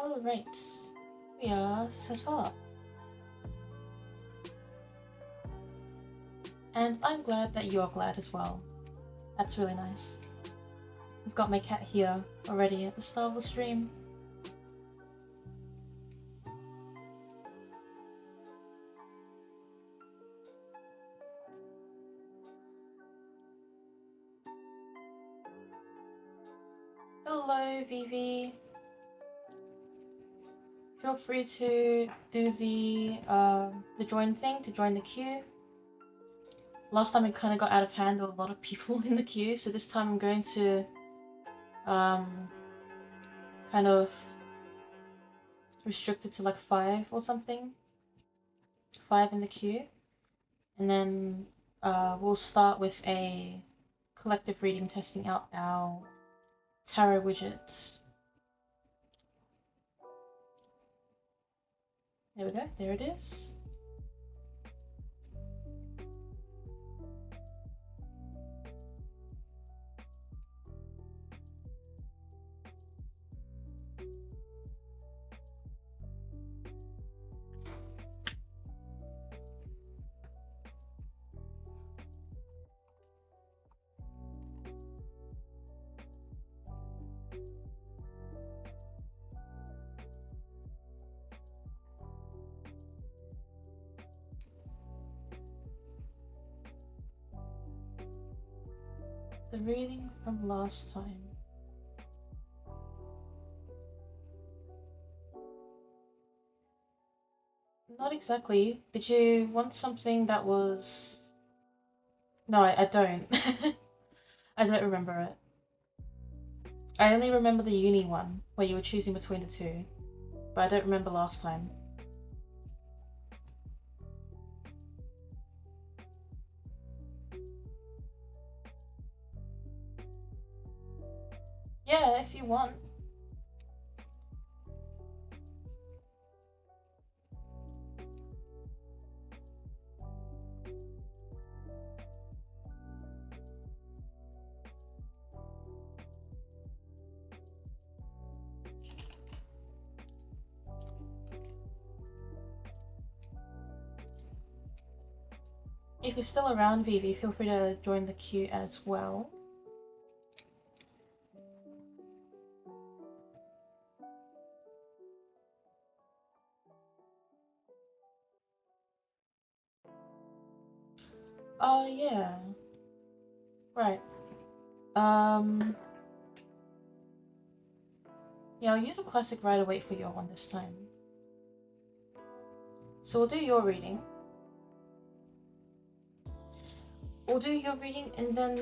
Alright, we are set up. And I'm glad that you're glad as well. That's really nice. I've got my cat here already at the start of the stream. Hello, Vivi. Feel free to do the join thing to join the queue. Last time it kind of got out of hand, there were a lot of people in the queue, so this time I'm going to kind of restrict it to like 5 or something. 5 in the queue. And then we'll start with a collective reading, testing out our tarot widgets. There we go, there it is. The reading from last time. Not exactly. Did you want something that was... No, I don't. I don't remember it. I only remember the uni one, where you were choosing between the two. But I don't remember last time. Yeah, if you want. If you're still around, Vivi, feel free to join the queue as well. Oh, yeah. Right. Yeah, I'll use a classic right away for your one this time. So we'll do your reading. We'll do your reading and then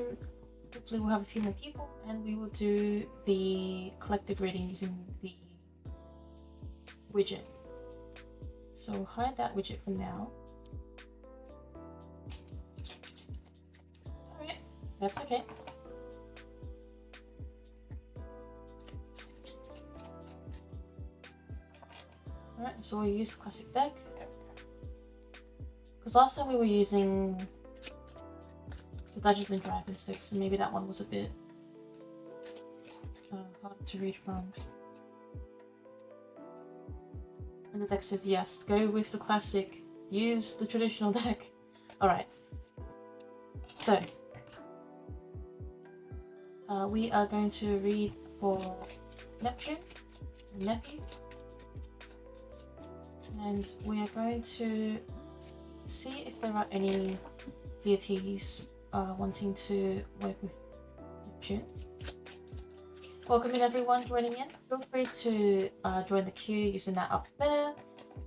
hopefully we'll have a few more people and we will do the collective reading using the widget. So hide that widget for now. Alright, that's okay. Alright, so we'll use the classic deck. Because last time we were using the Dungeons and Dragons deck, so maybe that one was a bit hard to read from. And the deck says yes, go with the classic, use the traditional deck. Alright. So, we are going to read for Neptune, nephew. And we are going to see if there are any deities wanting to work with Neptune. Welcome in everyone joining in. Feel free to join the queue using that up there.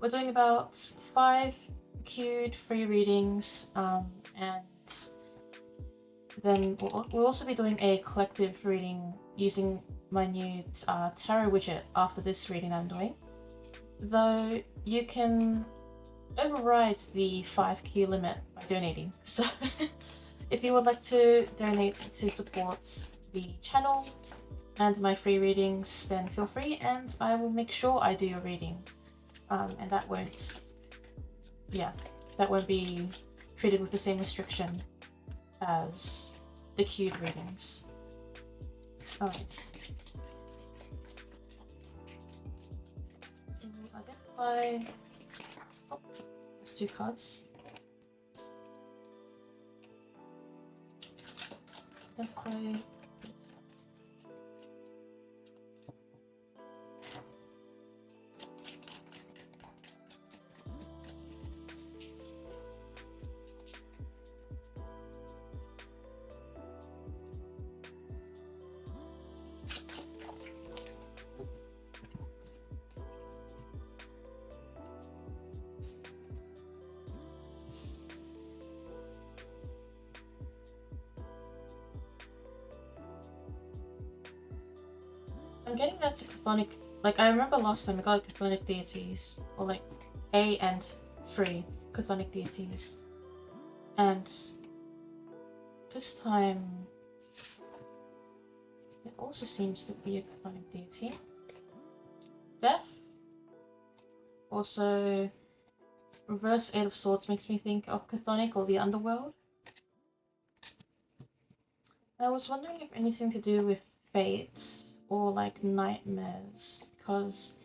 We're doing about 5 queued free readings and then we'll also be doing a collective reading using my new tarot widget after this reading that I'm doing. Though you can override the 5 queue limit by donating. So if you would like to donate to support the channel and my free readings, then feel free and I will make sure I do your reading. And that won't be treated with the same restriction as the queued readings. Alright. clarify. Oh, there's 2 cards. Definitely. I'm getting that to chthonic. Like, I remember last time I got chthonic deities, or like A and 3 chthonic deities, and this time it also seems to be a chthonic deity. Death. Also, reverse 8 of Swords makes me think of chthonic or the underworld. I was wondering if anything to do with fate or like nightmares, because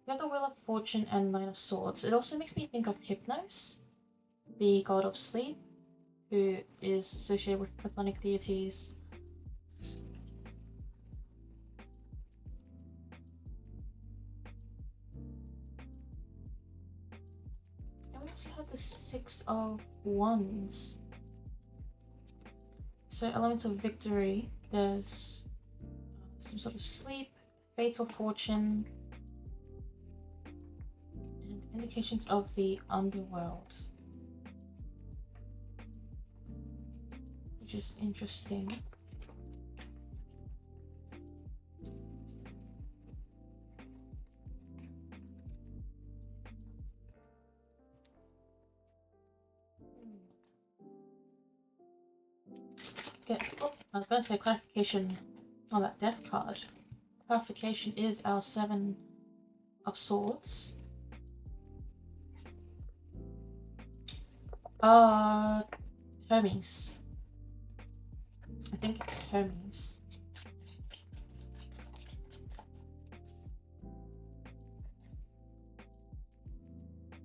we have the Wheel of Fortune and 9 of Swords. It also makes me think of Hypnos, the god of sleep, who is associated with chthonic deities. And we also have the 6 of Wands. So elements of victory, there's some sort of sleep, fatal fortune, and indications of the underworld, which is interesting. Okay. Oh, I was going to say clarification on that death card. Clarification is our 7 of Swords. Hermes. I think it's Hermes.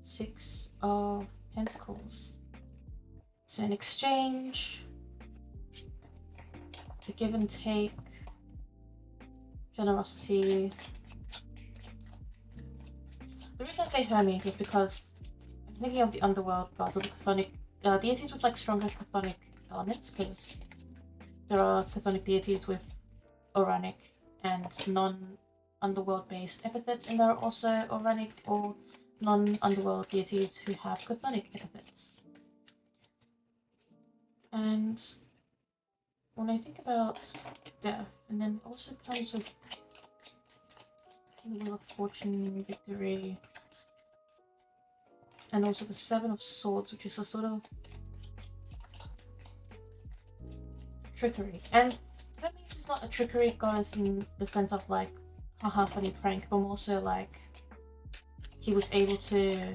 Six of Pentacles. So an exchange, a give and take, generosity. The reason I say Hermes is because I'm thinking of the underworld gods or the chthonic deities with like stronger chthonic elements, because there are chthonic deities with Oranic and non-underworld based epithets, and there are also Oranic or non-underworld deities who have chthonic epithets. And when I think about death, and then also comes with the Wheel of Fortune, victory, and also the 7 of Swords, which is a sort of trickery. And Hermes is not a trickery goddess in the sense of like, haha, funny prank, but more so like he was able to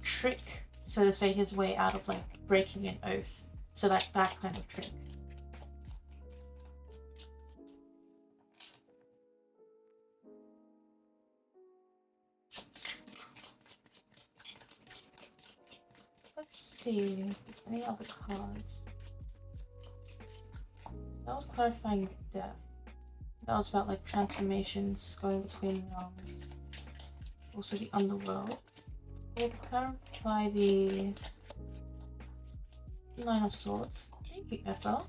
trick, so to say, his way out of like breaking an oath. So that kind of trick. Let's see if there's any other cards. That was clarifying death. That was about like transformations going between realms. Also the underworld. We'll clarify the 9 of Swords. Thank you, Ethel.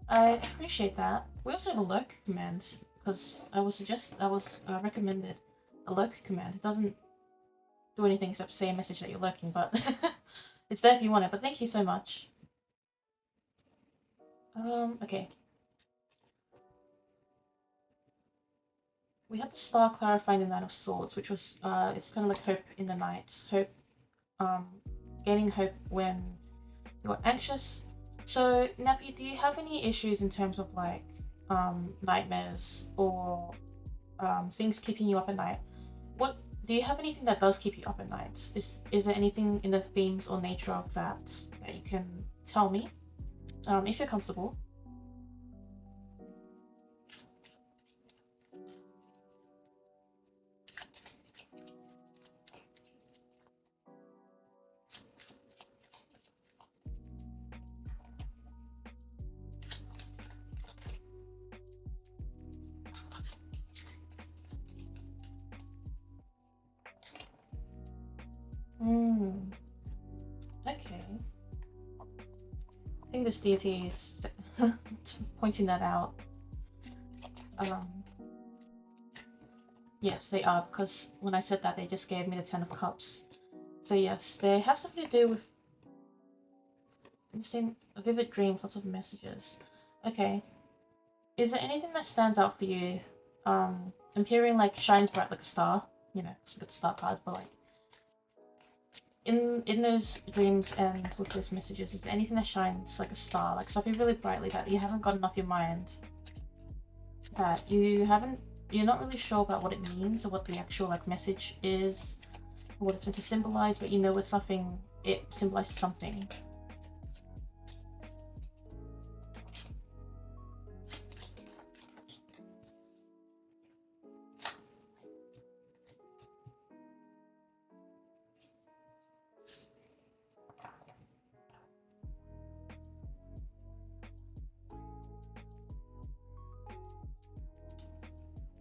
I appreciate that. We also have a lurk command, because I was recommended a lurk command. It doesn't do anything except say a message that you're lurking, but it's there if you want it. But thank you so much. Okay. We had the star clarifying the 9 of Swords, which was it's kind of like hope in the night. Hope, gaining hope when you're anxious. So, Nappy, do you have any issues in terms of like nightmares or things keeping you up at night? What do you have anything that does keep you up at night? Is there anything in the themes or nature of that you can tell me, if you're comfortable? this deity is pointing that out. Yes, they are, because when I said that, they just gave me the Ten of Cups. So yes, they have something to do with vivid dreams, lots of messages. Okay. Is there anything that stands out for you? Imperium like shines bright like a star. You know, it's a good star card, but like in those dreams and with those messages, is there anything that shines like a star, like something really brightly that you haven't gotten off your mind? That you're not really sure about what it means or what the actual like message is, or what it's meant to symbolize, but you know it's something, it symbolizes something.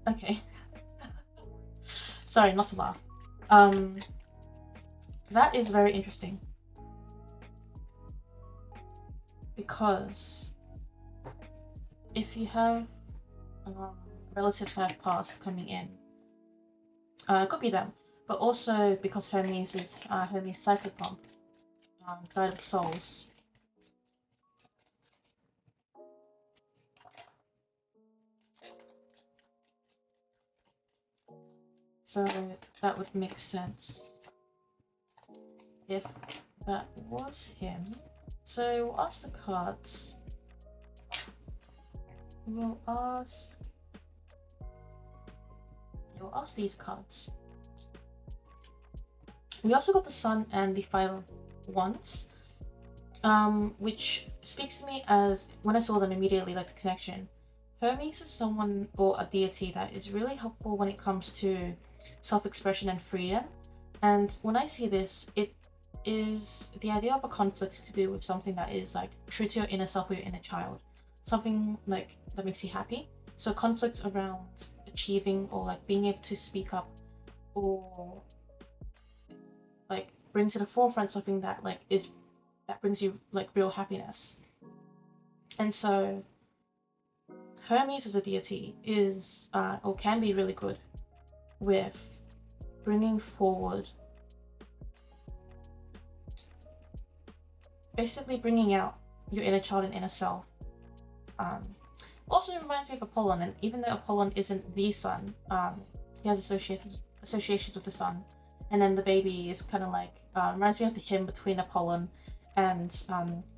Okay. Sorry, not to laugh. That is very interesting. Because if you have relatives that have passed coming in, it could be them, but also because Hermes is Hermes Cyclopomp, guide of souls. So that would make sense if that was him. So we'll ask the cards. We'll ask these cards. We also got the Sun and the Five of Wands, which speaks to me as, when I saw them immediately, like the connection. Hermes is someone or a deity that is really helpful when it comes to self-expression and freedom. And when I see this, it is the idea of a conflict to do with something that is like true to your inner self or your inner child. Something like that makes you happy. So conflicts around achieving or like being able to speak up, or like bring to the forefront something that like that brings you like real happiness. And so Hermes as a deity is or can be really good with bringing forward, basically bringing out your inner child and inner self. Also reminds me of Apollon, and even though Apollon isn't the sun, he has associations with the sun. And then the baby is kind of like, reminds me of the hymn between Apollon and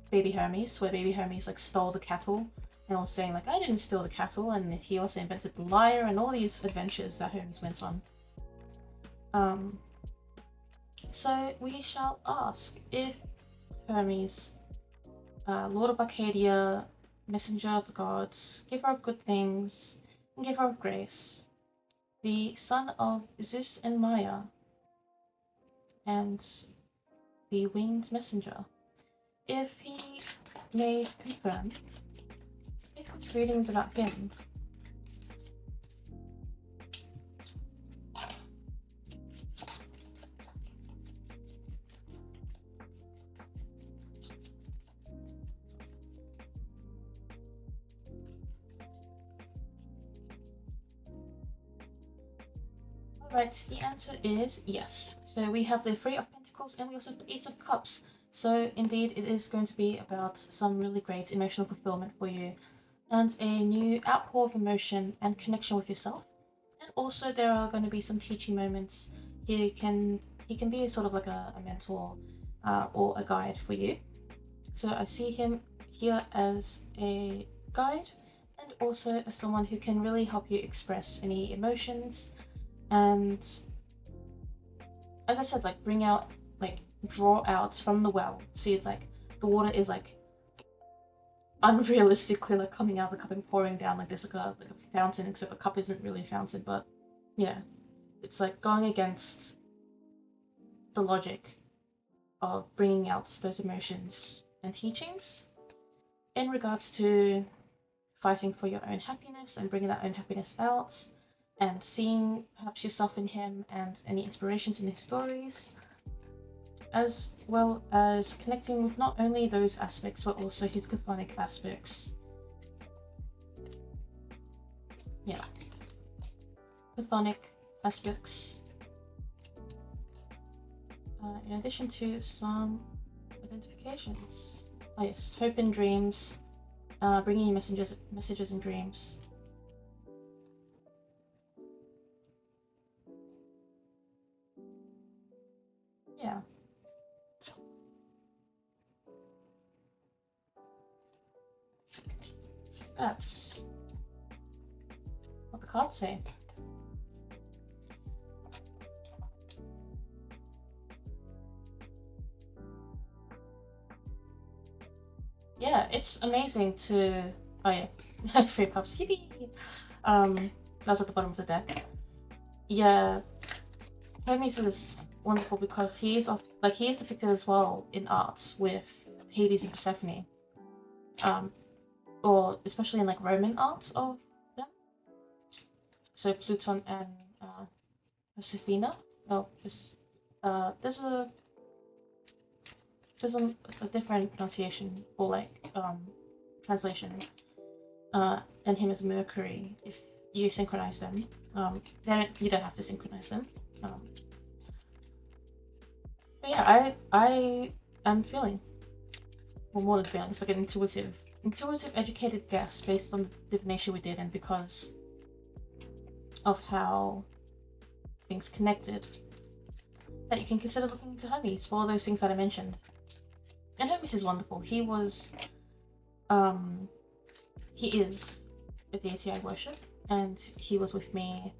baby Hermes, where baby Hermes like stole the cattle and was saying like, I didn't steal the cattle, and he also invented the lyre and all these adventures that Hermes went on. So we shall ask if Hermes, Lord of Arcadia, messenger of the gods, giver of good things, and giver of grace, the son of Zeus and Maya, and the winged messenger, if he may confirm if this reading is about him. Alright, the answer is yes. So we have the Three of Pentacles and we also have the Ace of Cups. So indeed it is going to be about some really great emotional fulfillment for you, and a new outpour of emotion and connection with yourself. And also there are going to be some teaching moments. He can be sort of like a mentor or a guide for you. So I see him here as a guide, and also as someone who can really help you express any emotions, and as I said, like bring out, like draw out from the well. See, it's like the water is like unrealistically like coming out of the cup and pouring down like this, like a fountain, except a cup isn't really a fountain, but yeah, it's like going against the logic of bringing out those emotions and teachings in regards to fighting for your own happiness and bringing that own happiness out, and seeing perhaps yourself in him and any inspirations in his stories. as well as connecting with not only those aspects but also his chthonic aspects. Yeah, chthonic aspects. In addition to some identifications. Oh yes, hope in dreams, bringing you messages in dreams. Yeah. That's what the cards say. Yeah, it's amazing to... Oh yeah, 3 cups, yippee! That's at the bottom of the deck. Yeah, Hermes is wonderful because he is depicted as well in art with Hades and Persephone. Or especially in like Roman art of them. So Pluton and Josephina. Oh, there's a different pronunciation or like translation. And him as Mercury. If you synchronize them, you don't have to synchronize them. But yeah, I am feeling, well, more than feeling. It's like an intuitive, educated guess based on the divination we did, and because of how things connected, that you can consider looking to Hermes for all those things that I mentioned. And Hermes is wonderful. He was, he is a deity I worship, and he was with me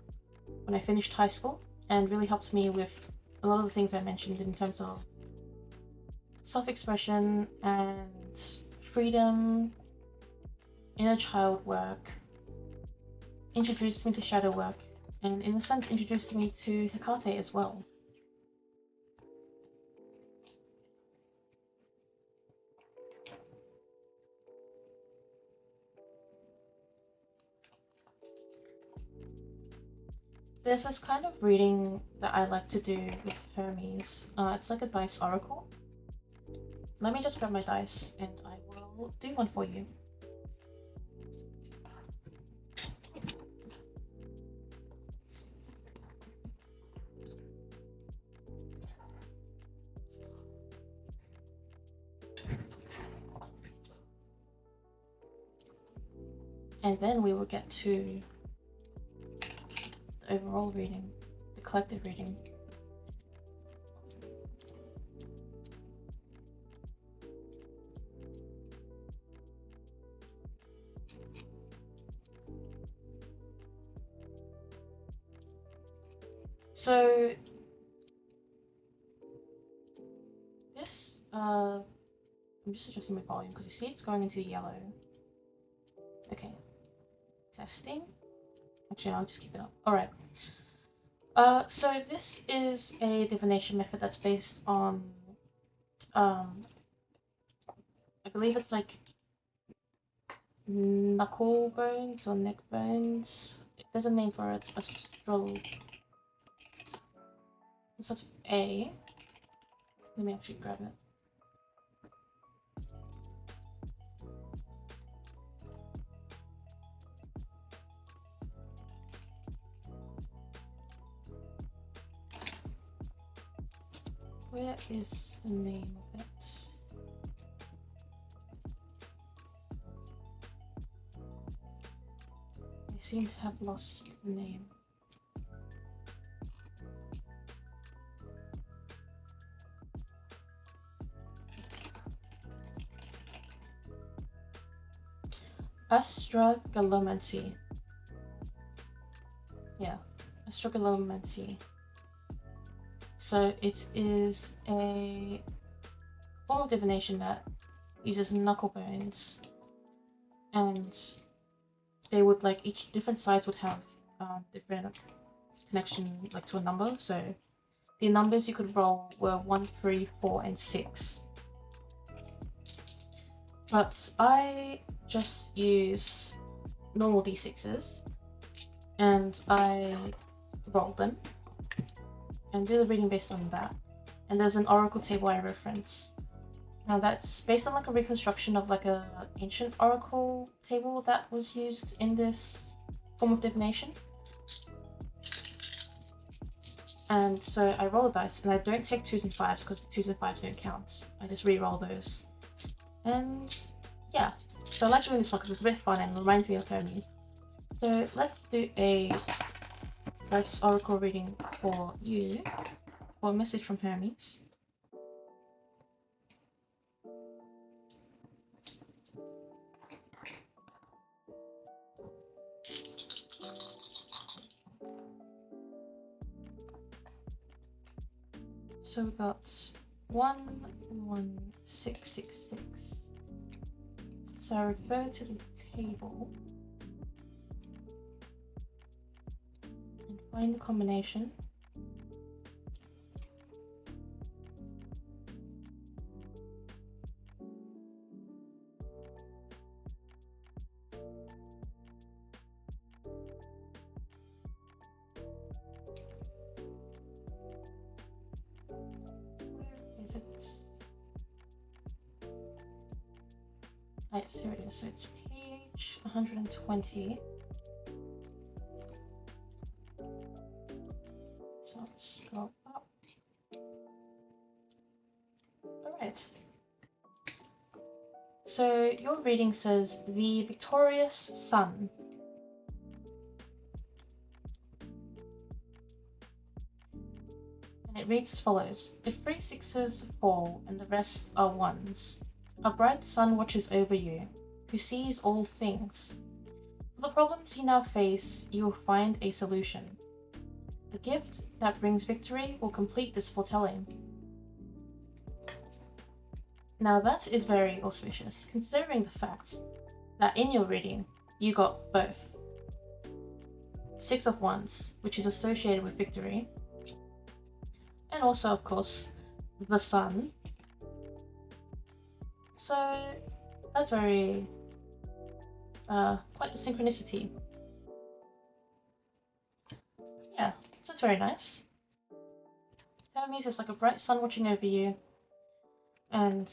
when I finished high school, and really helped me with a lot of the things I mentioned in terms of self-expression and freedom, inner child work, introduced me to shadow work, and in a sense introduced me to Hecate as well. There's this kind of reading that I like to do with Hermes. It's like a dice oracle. Let me just grab my dice and I will do one for you. And then we will get to the overall reading, the collective reading. So this, I'm just adjusting my volume because you see it's going into yellow. Okay, testing. Actually, I'll just keep it up. Alright. So this is a divination method that's based on, I believe it's like knuckle bones or neck bones. There's a name for it. This starts with A. Let me actually grab it. Where is the name of it? I seem to have lost the name. Astrogalomancy. Yeah, astrogalomancy. So it is a form of divination that uses knuckle bones, and they would like each different sides would have different connection like to a number. So the numbers you could roll were 1, 3, 4, and 6. But I just use normal d6s and I roll them and do the reading based on that. and there's an oracle table I reference. Now that's based on like a reconstruction of like a ancient oracle table that was used in this form of divination. And so I roll a dice, and I don't take 2s and 5s because 2s and 5s don't count. I just re-roll those. And yeah, so I like doing this one because it's a bit fun and reminds me of Hermes. So let's do a dice oracle reading for you, or a message from Hermes. So we got 11666. So I refer to the table and find the combination. Where is it? Yes, here it is. So it's page 120. So I'll scroll up. Alright. So your reading says the victorious sun. And it reads as follows. If 3 6s fall and the rest are 1s, a bright sun watches over you, who sees all things. For the problems you now face, you will find a solution. A gift that brings victory will complete this foretelling. Now that is very auspicious, considering the fact that in your reading, you got both. 6 of Wands, which is associated with victory, and also, of course, the sun. So that's very, quite the synchronicity. Yeah, so that's very nice. Hermes is like a bright sun watching over you, and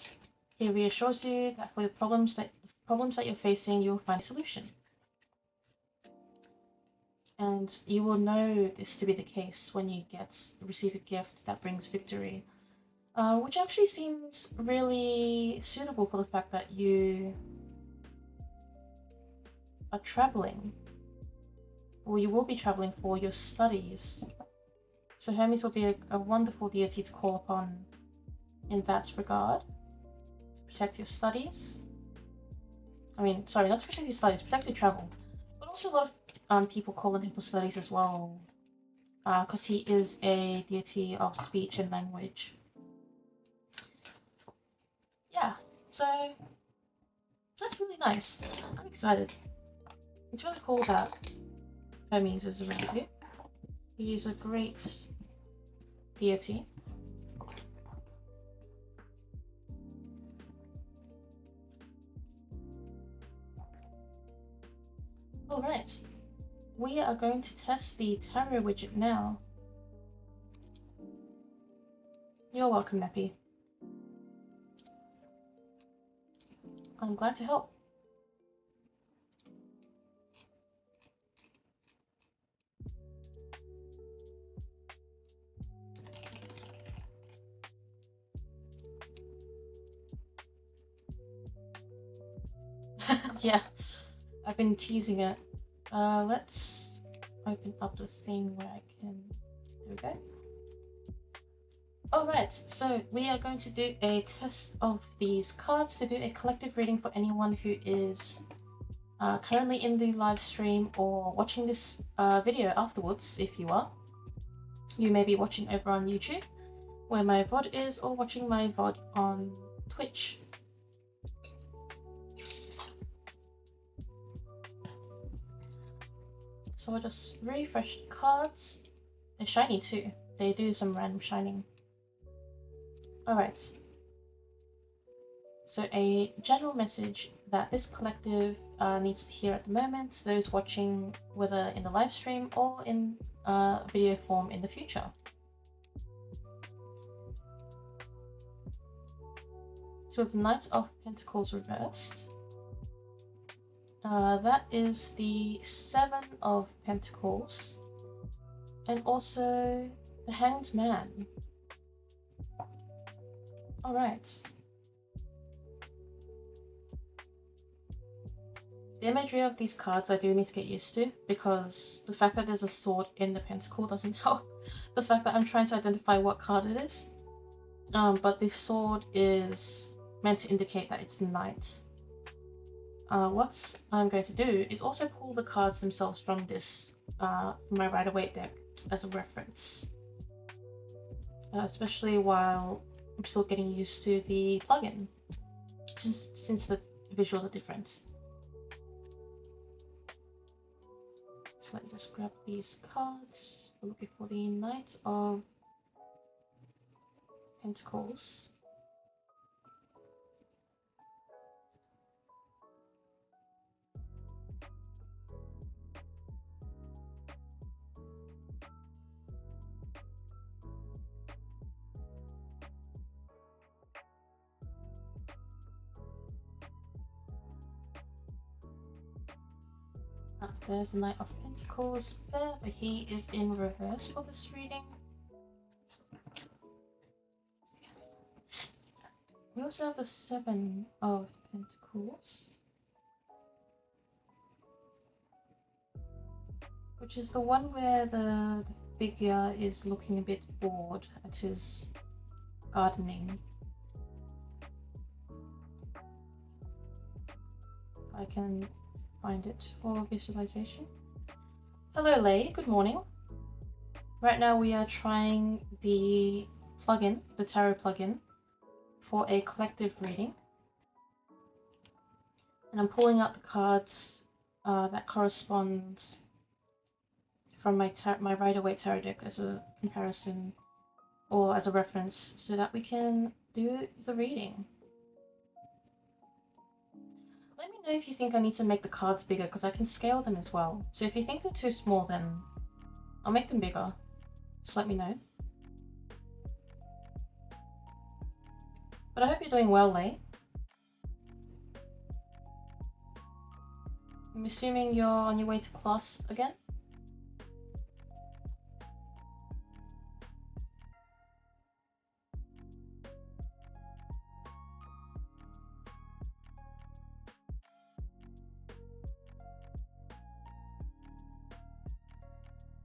he reassures you that for the problems that you're facing, you will find a solution. And you will know this to be the case when you receive a gift that brings victory, which actually seems really suitable for the fact that you are traveling, or you will be traveling for your studies. So Hermes will be a wonderful deity to call upon in that regard, to protect your studies. I mean, sorry, not to protect your studies, protect your travel. But also a lot of people call on him for studies as well, because he is a deity of speech and language. Yeah, so that's really nice. I'm excited. It's really cool that Hermes is around you. He's a great deity. Alright, we are going to test the tarot widget now. You're welcome, Neppy. I'm glad to help. Yeah, I've been teasing it. Let's open up the thing where I can... There we go. Alright, so we are going to do a test of these cards to do a collective reading for anyone who is currently in the live stream or watching this video afterwards, if you are. You may be watching over on YouTube, where my VOD is, or watching my VOD on Twitch. So I'll just refresh the cards. They're shiny too. They do some random shining. Alright. So a general message that this collective needs to hear at the moment, those watching whether in the live stream or in video form in the future. So the Knight of Pentacles reversed. That is the Seven of Pentacles. And also the Hanged Man. Alright. The imagery of these cards I do need to get used to, because the fact that there's a sword in the pentacle doesn't help the fact that I'm trying to identify what card it is. But the sword is meant to indicate that it's the knight. What I'm going to do is also pull the cards themselves from this my Rider-Waite deck as a reference, especially while I'm still getting used to the plugin, since the visuals are different. So let me just grab these cards. We're looking for the Knight of Pentacles. There's the Knight of Pentacles there, but he is in reverse for this reading. We also have the Seven of Pentacles, which is the one where the figure is looking a bit bored at his gardening. I can find it for visualization. Hello Lei, good morning. Right now we are trying the plugin, the tarot plugin, for a collective reading. And I'm pulling out the cards that correspond from my Rider-Waite tarot deck as a comparison or as a reference so that we can do the reading. Let me know if you think I need to make the cards bigger, because I can scale them as well. So if you think they're too small, then I'll make them bigger. Just let me know. But I hope you're doing well, Lei. I'm assuming you're on your way to class again?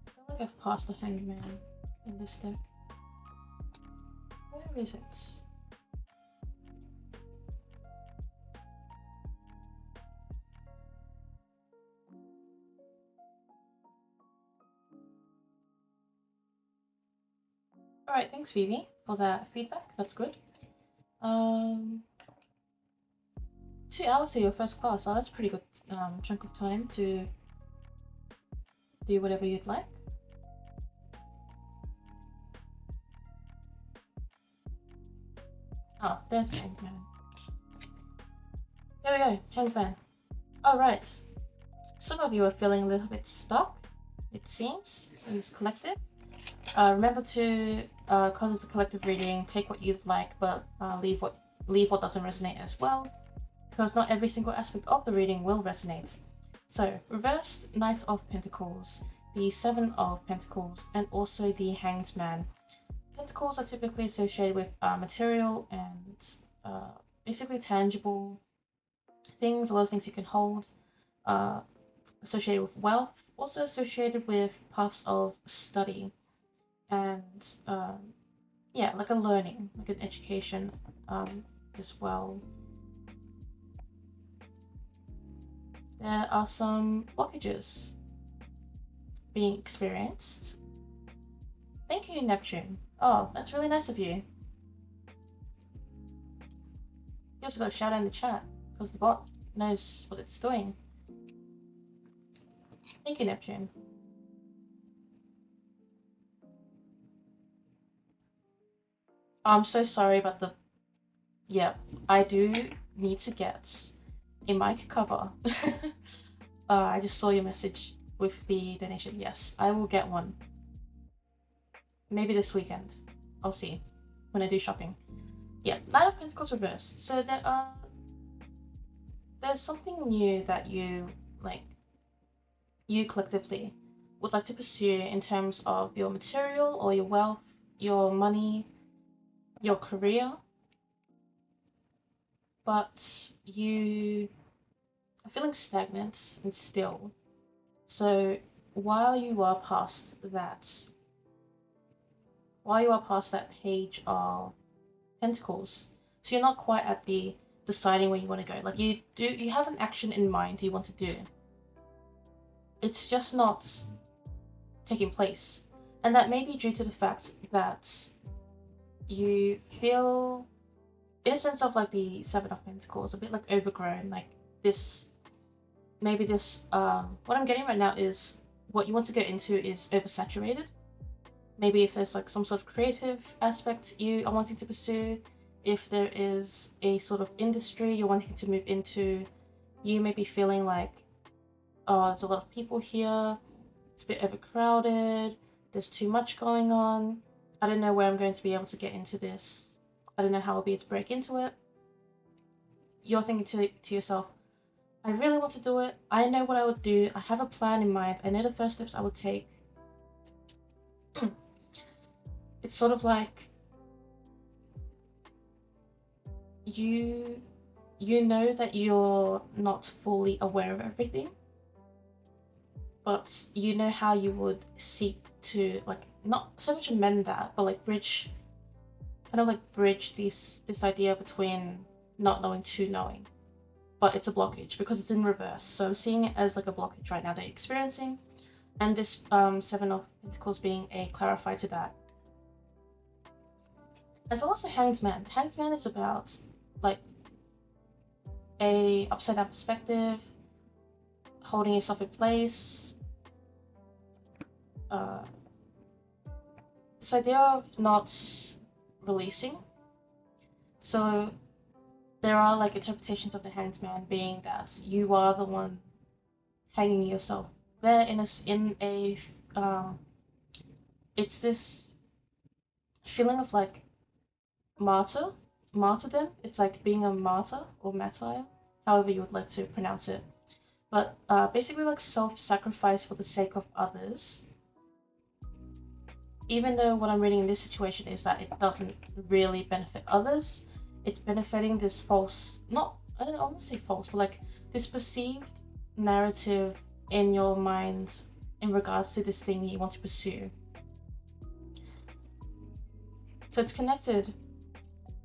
I feel like I've passed the Hanged Man in this deck. Where is it? Alright, thanks Vivi for that feedback, that's good. 2 hours to your first class, oh, that's a pretty good chunk of time to do whatever you'd like. Oh, there's the Hanged Man. There we go, Hanged Man. Alright, some of you are feeling a little bit stuck, it seems, in this collective. Remember to, because it's a collective reading, take what you'd like, but leave what doesn't resonate as well, because not every single aspect of the reading will resonate. So, reversed Knight of Pentacles, the Seven of Pentacles, and also the Hanged Man. Pentacles are typically associated with material and basically tangible things, a lot of things you can hold, associated with wealth, also associated with paths of study, and yeah, like a learning, like an education as well. There are some blockages being experienced. Thank you, Neptune. Oh, that's really nice of you. You also got a shout out in the chat, because the bot knows what it's doing. Thank you, Neptune. I'm so sorry about the... Yeah, I do need to get a mic cover. I just saw your message with the donation. Yes, I will get one. Maybe this weekend. I'll see when I do shopping. Yeah, Knight of Pentacles reversed. So there's something new that you collectively would like to pursue in terms of your material or your wealth, your money, your career, but you are feeling stagnant and still. So while you are past that page of Pentacles, so you're not quite at the deciding where you want to go. Like you have an action in mind you want to do. It's just not taking place. And that may be due to the fact that you feel, in a sense of like the Seven of Pentacles, a bit like overgrown, like this, maybe this, what I'm getting right now is what you want to go into is oversaturated. Maybe if there's like some sort of creative aspect you are wanting to pursue, if there is a sort of industry you're wanting to move into, you may be feeling like, oh, there's a lot of people here, it's a bit overcrowded, there's too much going on, I don't know where I'm going to be able to get into this, I don't know how I'll be able to break into it. You're thinking to yourself, I really want to do it, I know what I would do, I have a plan in mind, I know the first steps I would take. It's sort of like you know that you're not fully aware of everything, but you know how you would seek to, like, not so much amend that, but like bridge this idea between not knowing to knowing. But it's a blockage because it's in reverse, so I'm seeing it as like a blockage right now that you're experiencing, and this Seven of Pentacles being a clarifier to that, as well as the Hanged Man. The Hanged Man is about like a upside down perspective, holding yourself in place, this idea of not releasing. So there are like interpretations of the Hanged Man being that you are the one hanging yourself there it's this feeling of like martyrdom. It's like being a martyr or martyr, however you would like to pronounce it. But basically like self-sacrifice for the sake of others. Even though what I'm reading in this situation is that it doesn't really benefit others, it's benefiting this false, I don't want to say false, but like this perceived narrative in your mind in regards to this thing you want to pursue. So it's connected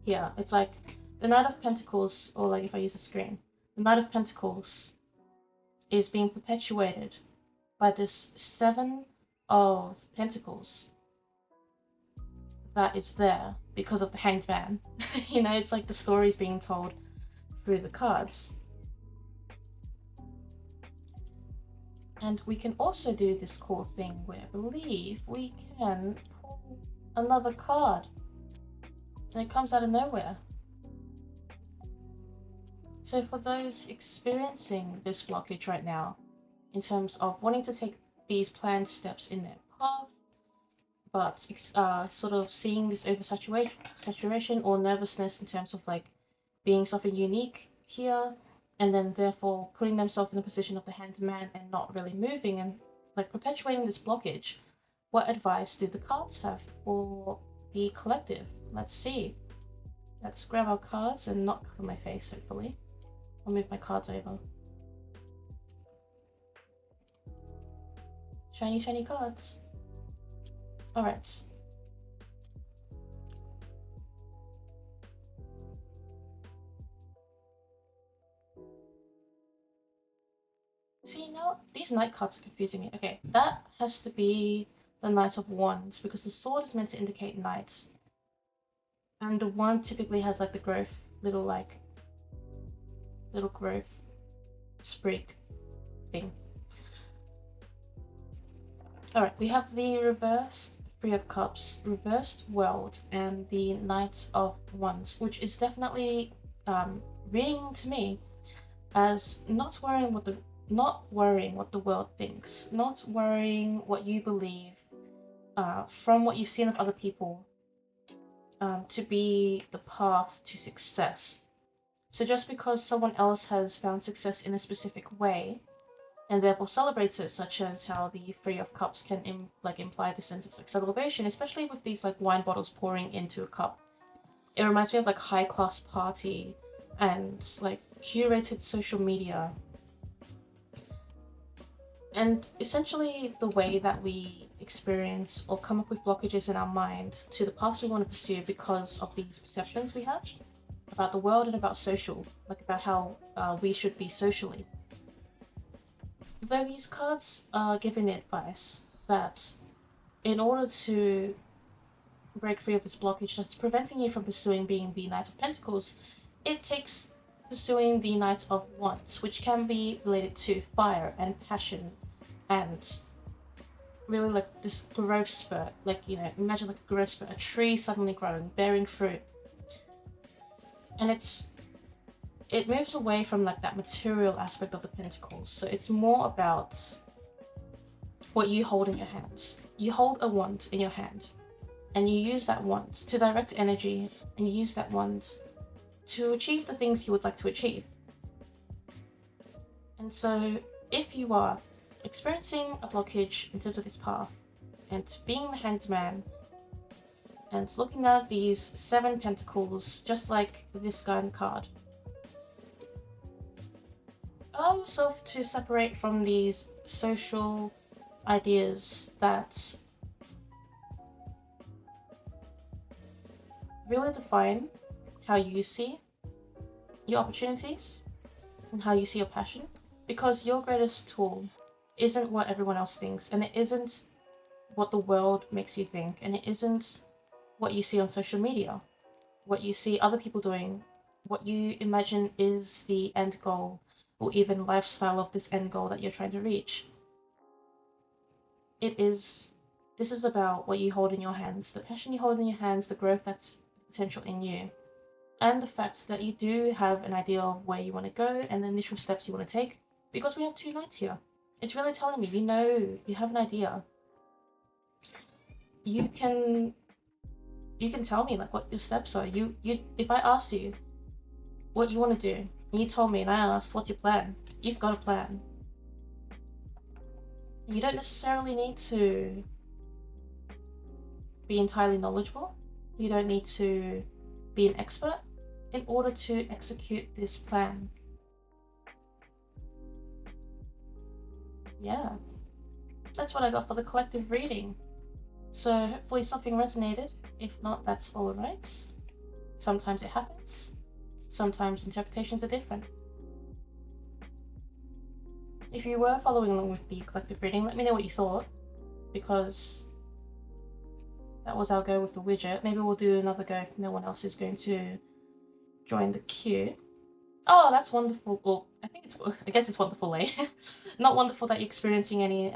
here. It's like the Knight of Pentacles, or like if I use the screen, the Knight of Pentacles is being perpetuated by this Seven of Pentacles that is there because of the Hanged Man. You know, it's like the story's being told through the cards. And we can also do this cool thing where I believe we can pull another card. And it comes out of nowhere. So for those experiencing this blockage right now, in terms of wanting to take these planned steps in their path, but sort of seeing this oversaturation or nervousness in terms of like being something unique here, and then therefore putting themselves in the position of the Hanged Man and not really moving and like perpetuating this blockage, what advice do the cards have for the collective? Let's see. Let's grab our cards and not cover my face, hopefully. I'll move my cards over. Shiny, shiny cards. Alright. See, now these Knight cards are confusing me. Okay, that has to be the Knight of Wands, because the sword is meant to indicate knights. And the wand typically has like the growth, little growth sprig thing. Alright, we have the reversed Three of Cups, reversed World, and the Knight of Wands, which is definitely reading to me as not worrying what the world thinks, not worrying what you believe from what you've seen of other people. to be the path to success. So just because someone else has found success in a specific way and therefore celebrates it, such as how the Three of Cups can imply the sense of like celebration, especially with these like wine bottles pouring into a cup. It reminds me of like high class party and like curated social media. And essentially the way that we experience or come up with blockages in our mind to the paths we want to pursue because of these perceptions we have about the world and about social, like about how we should be socially. Though these cards are giving the advice that in order to break free of this blockage that's preventing you from pursuing being the Knight of Pentacles, it takes pursuing the Knight of Wands, which can be related to fire and passion and really like this growth spurt. Like, you know, imagine like a growth spurt, a tree suddenly growing, bearing fruit. And it moves away from like that material aspect of the Pentacles. So it's more about what you hold in your hands. You hold a wand in your hand and you use that wand to direct energy, and you use that wand to achieve the things you would like to achieve. And so if you are experiencing a blockage in terms of this path and being the Hanged Man and looking at these 7 pentacles just like this guy in the card, allow yourself to separate from these social ideas that really define how you see your opportunities and how you see your passion, because your greatest tool isn't what everyone else thinks, and it isn't what the world makes you think, and it isn't what you see on social media, what you see other people doing, what you imagine is the end goal or even lifestyle of this end goal that you're trying to reach. This is about what you hold in your hands, the passion you hold in your hands, the growth that's potential in you, and the fact that you do have an idea of where you want to go and the initial steps you want to take, because we have 2 knights here. It's really telling me, you know, you have an idea. You can tell me like what your steps are. If I asked you what you want to do, and you told me and I asked what's your plan, you've got a plan. You don't necessarily need to be entirely knowledgeable. You don't need to be an expert in order to execute this plan. Yeah, that's what I got for the collective reading. So hopefully something resonated. If not, that's all right. Sometimes it happens. Sometimes interpretations are different. If you were following along with the collective reading, let me know what you thought, because that was our go with the widget. Maybe we'll do another go if no one else is going to join the queue. Oh, that's wonderful. Well, I guess it's wonderful, eh? Not wonderful that you're experiencing any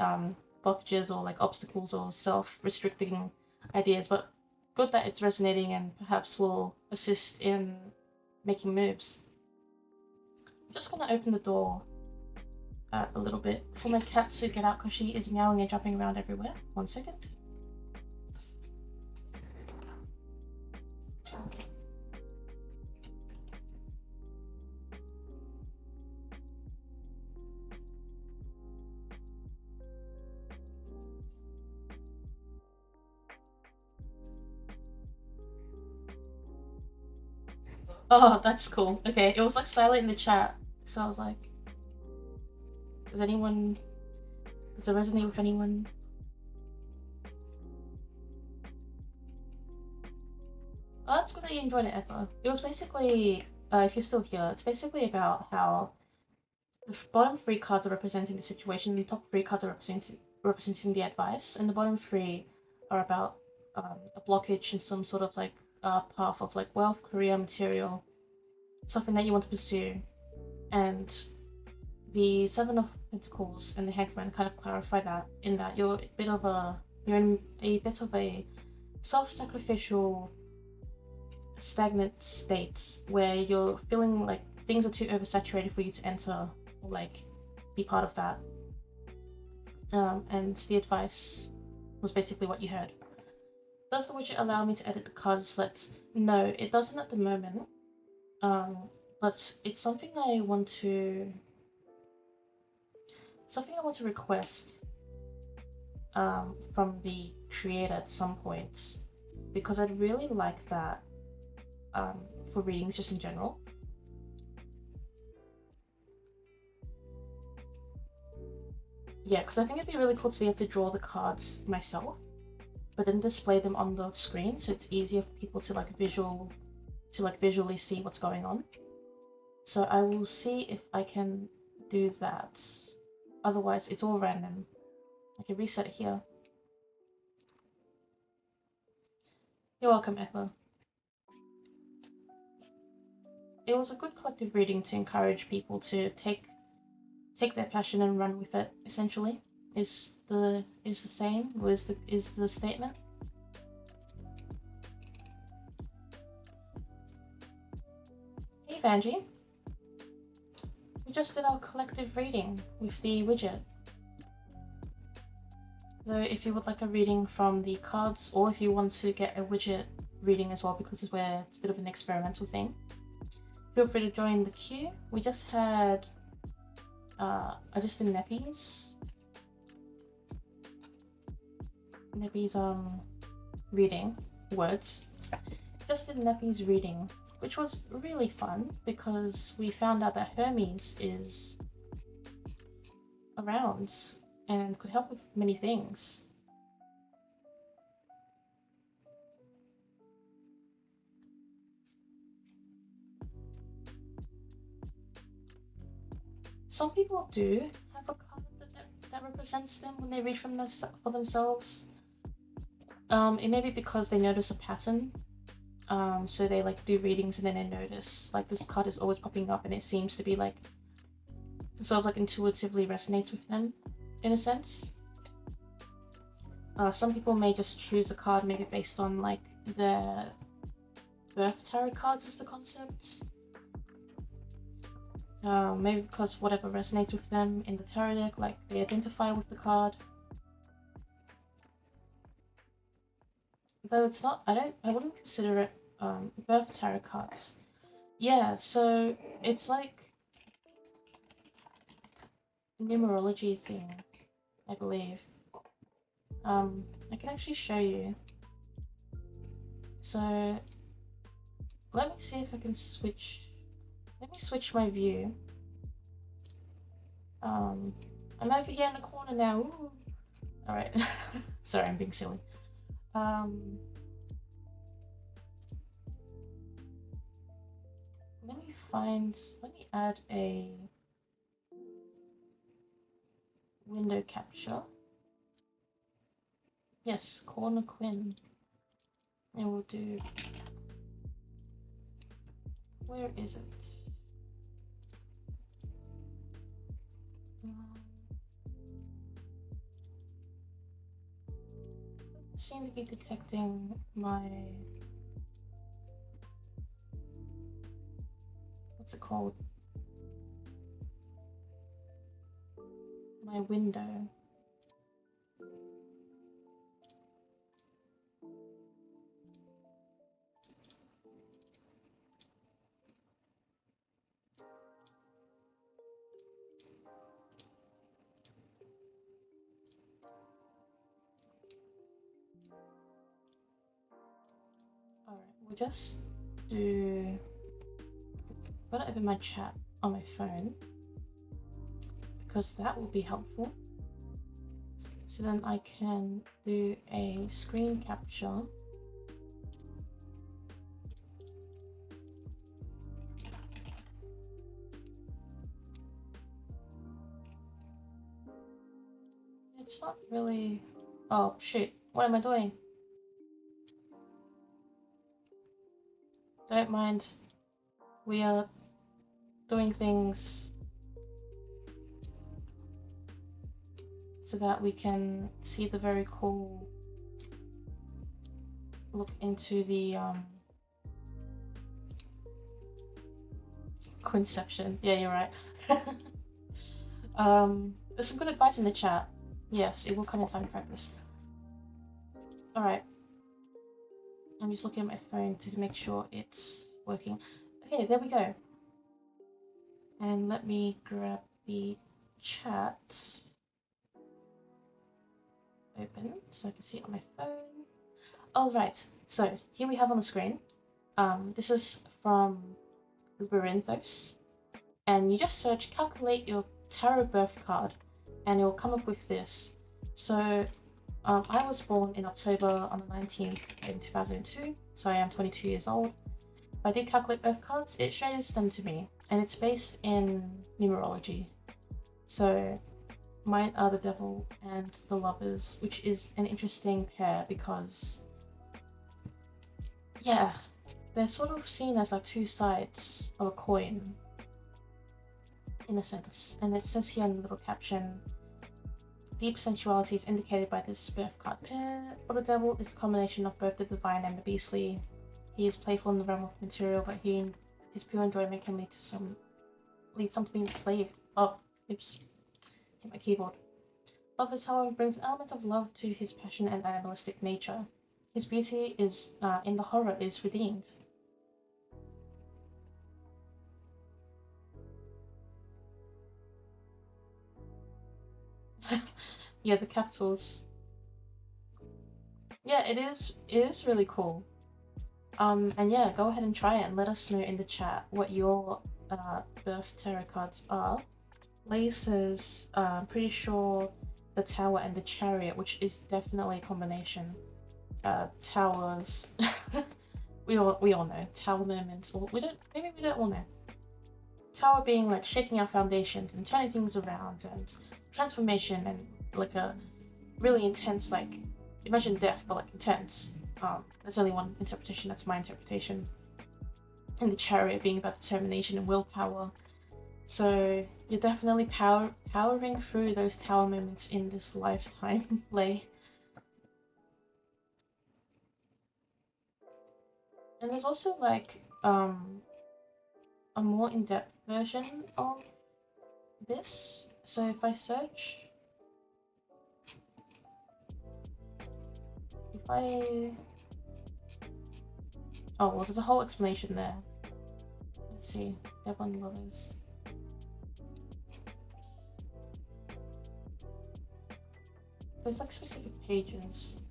blockages or like obstacles or self-restricting ideas, but good that it's resonating and perhaps will assist in making moves. I'm just gonna open the door a little bit for my cat to get out because she is meowing and jumping around everywhere. 1 second. Oh, that's cool. Okay, it was like silent in the chat, so I was like, does it resonate with anyone? Oh, that's good that you enjoyed it, Ethel. It was basically, if you're still here, it's basically about how the bottom 3 cards are representing the situation, the top 3 cards are representing the advice, and the bottom 3 are about a blockage in some sort of like path of like wealth, career, material, something that you want to pursue. And the 7 of Pentacles and the Hanged Man kind of clarify that, in that you're in a bit of a self-sacrificial, stagnant state where you're feeling like things are too oversaturated for you to enter or like be part of that. And the advice was basically what you heard. Does the widget allow me to edit the card slits? No, it doesn't at the moment. But it's something I want to request from the creator at some point, because I'd really like that for readings just in general. Yeah, because I think it'd be really cool to be able to draw the cards myself, but then display them on the screen so it's easier for people to visually see what's going on. So I will see if I can do that. Otherwise, it's all random. I can reset it here. You're welcome, Ethel. It was a good collective reading to encourage people to take their passion and run with it, essentially. Is the saying, or is the statement. Hey Vanjie. We just did our collective reading with the widget. Though if you would like a reading from the cards, or if you want to get a widget reading as well, because it's a bit of an experimental thing, feel free to join the queue. We just had I just did Neppy's reading words. Just did Neppy's reading, which was really fun because we found out that Hermes is around and could help with many things. Some people do have a card that represents them when they read for themselves. It may be because they notice a pattern. So they like do readings and then they notice like this card is always popping up and it seems to be like sort of like intuitively resonates with them in a sense. Some people may just choose a card maybe based on like their birth tarot cards as the concept. Maybe because whatever resonates with them in the tarot deck, like they identify with the card. Though it's not, I wouldn't consider it birth tarot cards. Yeah, so it's like a numerology thing, I believe. I can actually show you. So let me see if I can switch. Let me switch my view. I'm over here in the corner now. Alright. Sorry, I'm being silly. Let me add a window capture. Yes, corner Quinn. And we'll do, where is it? Seem to be detecting my, what's it called? My window. Alright, we'll just do, put it over my chat on my phone, because that will be helpful. So then I can do a screen capture. It's not really, oh shoot, what am I doing? Don't mind, we are doing things so that we can see the very cool look into the Quinception. Yeah, you're right. There's some good advice in the chat. Yes, it will come in time to practice. Alright. I'm just looking at my phone to make sure it's working. Okay, there we go. And let me grab the chat open so I can see it on my phone. Alright, so here we have on the screen. This is from Labyrinthos. And you just search calculate your tarot birth card and it will come up with this. So I was born in October on the 19th in 2002, so I am 22 years old. If I do calculate birth cards, it shows them to me, and it's based in numerology. So mine are the Devil and the Lovers, which is an interesting pair because, yeah, they're sort of seen as like two sides of a coin, in a sense. And it says here in the little caption, deep sensuality is indicated by this birth card pair. For the Devil is the combination of both the divine and the beastly. He is playful in the realm of material, but his pure enjoyment can lead some to being enslaved. Oh, oops, hit my keyboard. Lovers, however, brings an element of love to his passion and animalistic nature. His beauty is in the horror is redeemed. Yeah, the capitals. Yeah, it is really cool. And yeah, go ahead and try it and let us know in the chat what your birth tarot cards are. Lay says, pretty sure the Tower and the Chariot, which is definitely a combination. Towers. we all know tower moments, or maybe we don't all know. Tower being like shaking our foundations and turning things around, and transformation, and like a really intense, like, imagine death but like intense. There's only one interpretation, that's my interpretation. And the Chariot being about determination and willpower. So you're definitely powering through those tower moments in this lifetime, Lay. And there's also like a more in-depth version of this. So if I search, oh well, there's a whole explanation there. Let's see, Devon Lovers. There's like specific pages.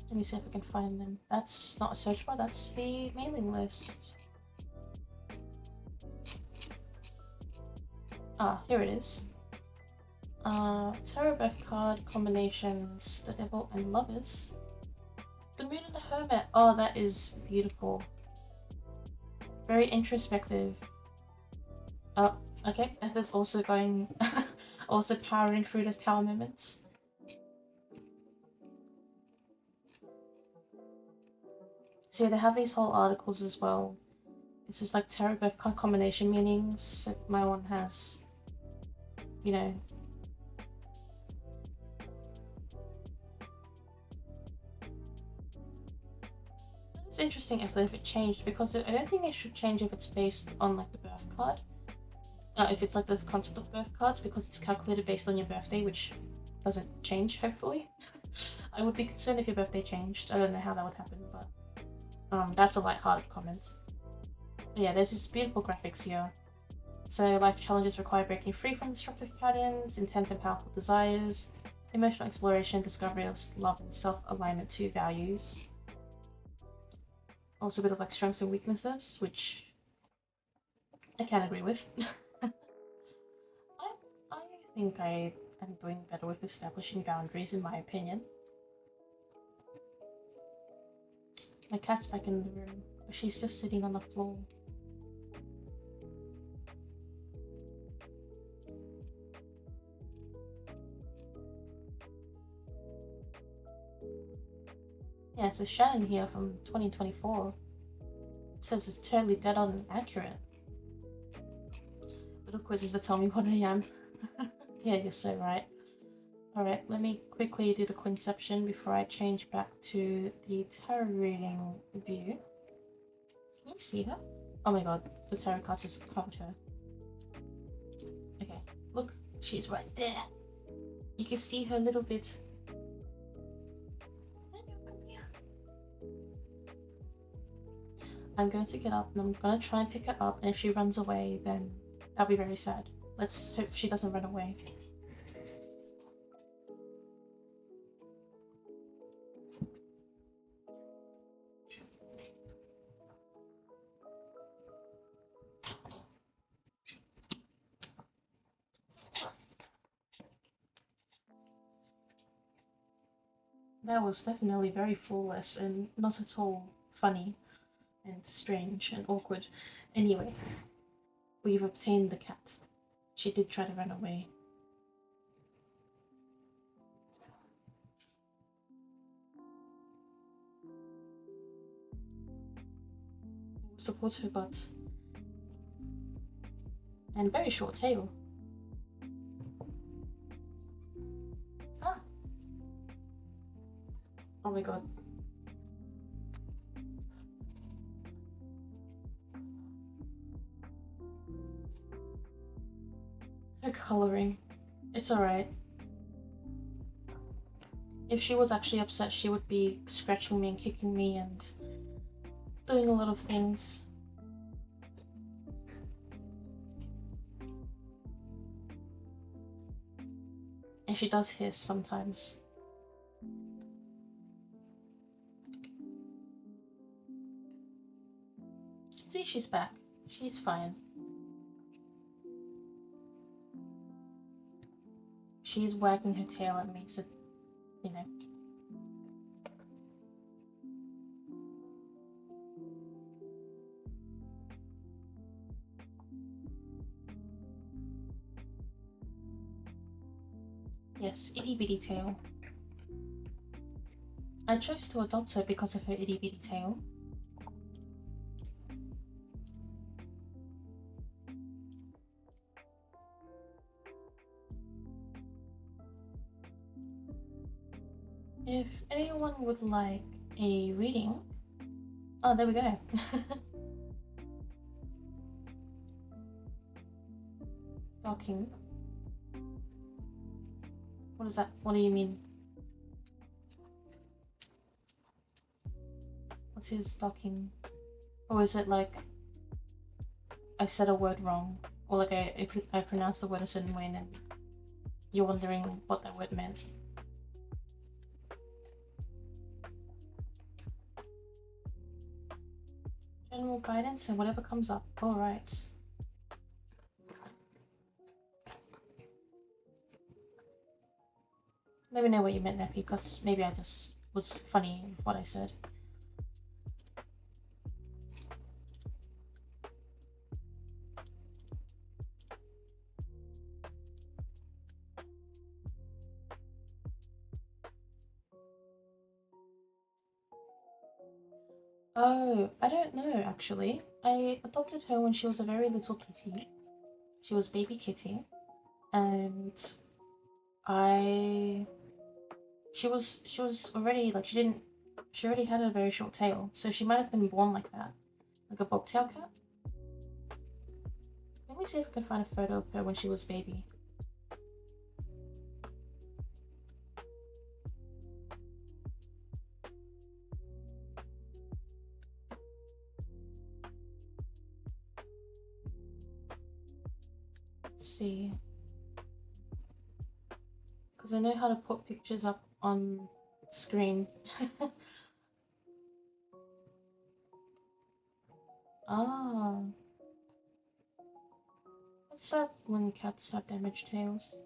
Let me see if I can find them. That's not a search bar, that's the mailing list. Ah, here it is. Tarot birth card combinations, the Devil and Lovers. The Moon and the Hermit. Oh, that is beautiful. Very introspective. Oh, okay. Ether's also going, also powering through those tower moments. So yeah, they have these whole articles as well. It's just like tarot birth card combination meanings. So my one has, you know. It's interesting if it changed, because I don't think it should change if it's based on like the birth card. If it's like the concept of birth cards, because it's calculated based on your birthday, which doesn't change, hopefully. I would be concerned if your birthday changed. I don't know how that would happen, but that's a light-hearted comment. But yeah, there's this beautiful graphics here. So life challenges require breaking free from destructive patterns, intense and powerful desires, emotional exploration, discovery of love and self-alignment to values. Also a bit of like strengths and weaknesses, which I can agree with. I think I am doing better with establishing boundaries, in my opinion. My cat's back in the room, but she's just sitting on the floor. Yeah, so Shannon here from 2024 says it's totally dead on and accurate. Little quizzes that tell me what I am. Yeah, you're so right. Alright, let me quickly do the Quinception before I change back to the tarot reading view. Can you see her? Oh my god, the tarot cards just covered her. Okay, look, she's right there. You can see her little bit I'm going to get up and I'm going to try and pick her up, and if she runs away, then that'll be very sad. Let's hope she doesn't run away. That was definitely very flawless and not at all funny and strange and awkward. Anyway, we've obtained the cat. She did try to run away. Supports her butt. And very short tail. Ah! Oh my god. Her coloring. It's alright. If she was actually upset, she would be scratching me and kicking me and doing a lot of things. And she does hiss sometimes. See, she's back. She's fine. She's wagging her tail at me, so, you know. Yes, itty bitty tail. I chose to adopt her because of her itty bitty tail. If anyone would like a reading... Oh, there we go. Docking. What is that? What do you mean? What's his docking? Or is it like I said a word wrong? Or like I pronounced the word a certain way and then you're wondering what that word meant? General guidance and whatever comes up. Alright. Let me know what you meant there, because maybe I just was funny in what I said. Oh, I don't know actually. I adopted her when she was a very little kitty. She was baby kitty. And she was already like she already had a very short tail, so she might have been born like that. Like a bobtail cat. Let me see if I can find a photo of her when she was baby. Let's see. Because I know how to put pictures up on screen. Ah. What's that when cats have damaged tails?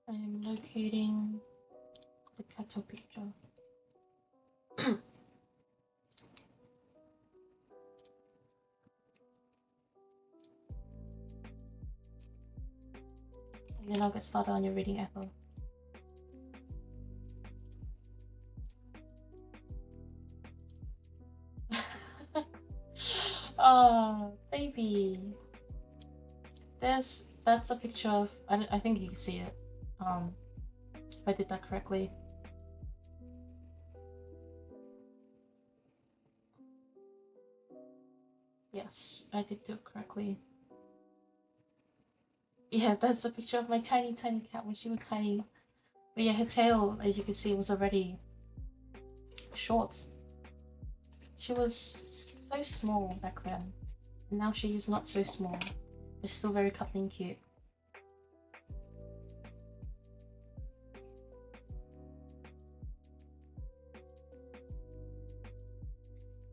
I'm locating the cattle picture. And then I'll get started on your reading, Ethel. Oh, baby. That's a picture of, I think you can see it. if I did that correctly. Yes, I did do it correctly. Yeah, that's a picture of my tiny cat when she was tiny. But yeah, her tail, as you can see, was already short. She was so small back then, and now she is not so small, but still very cuddly and cute.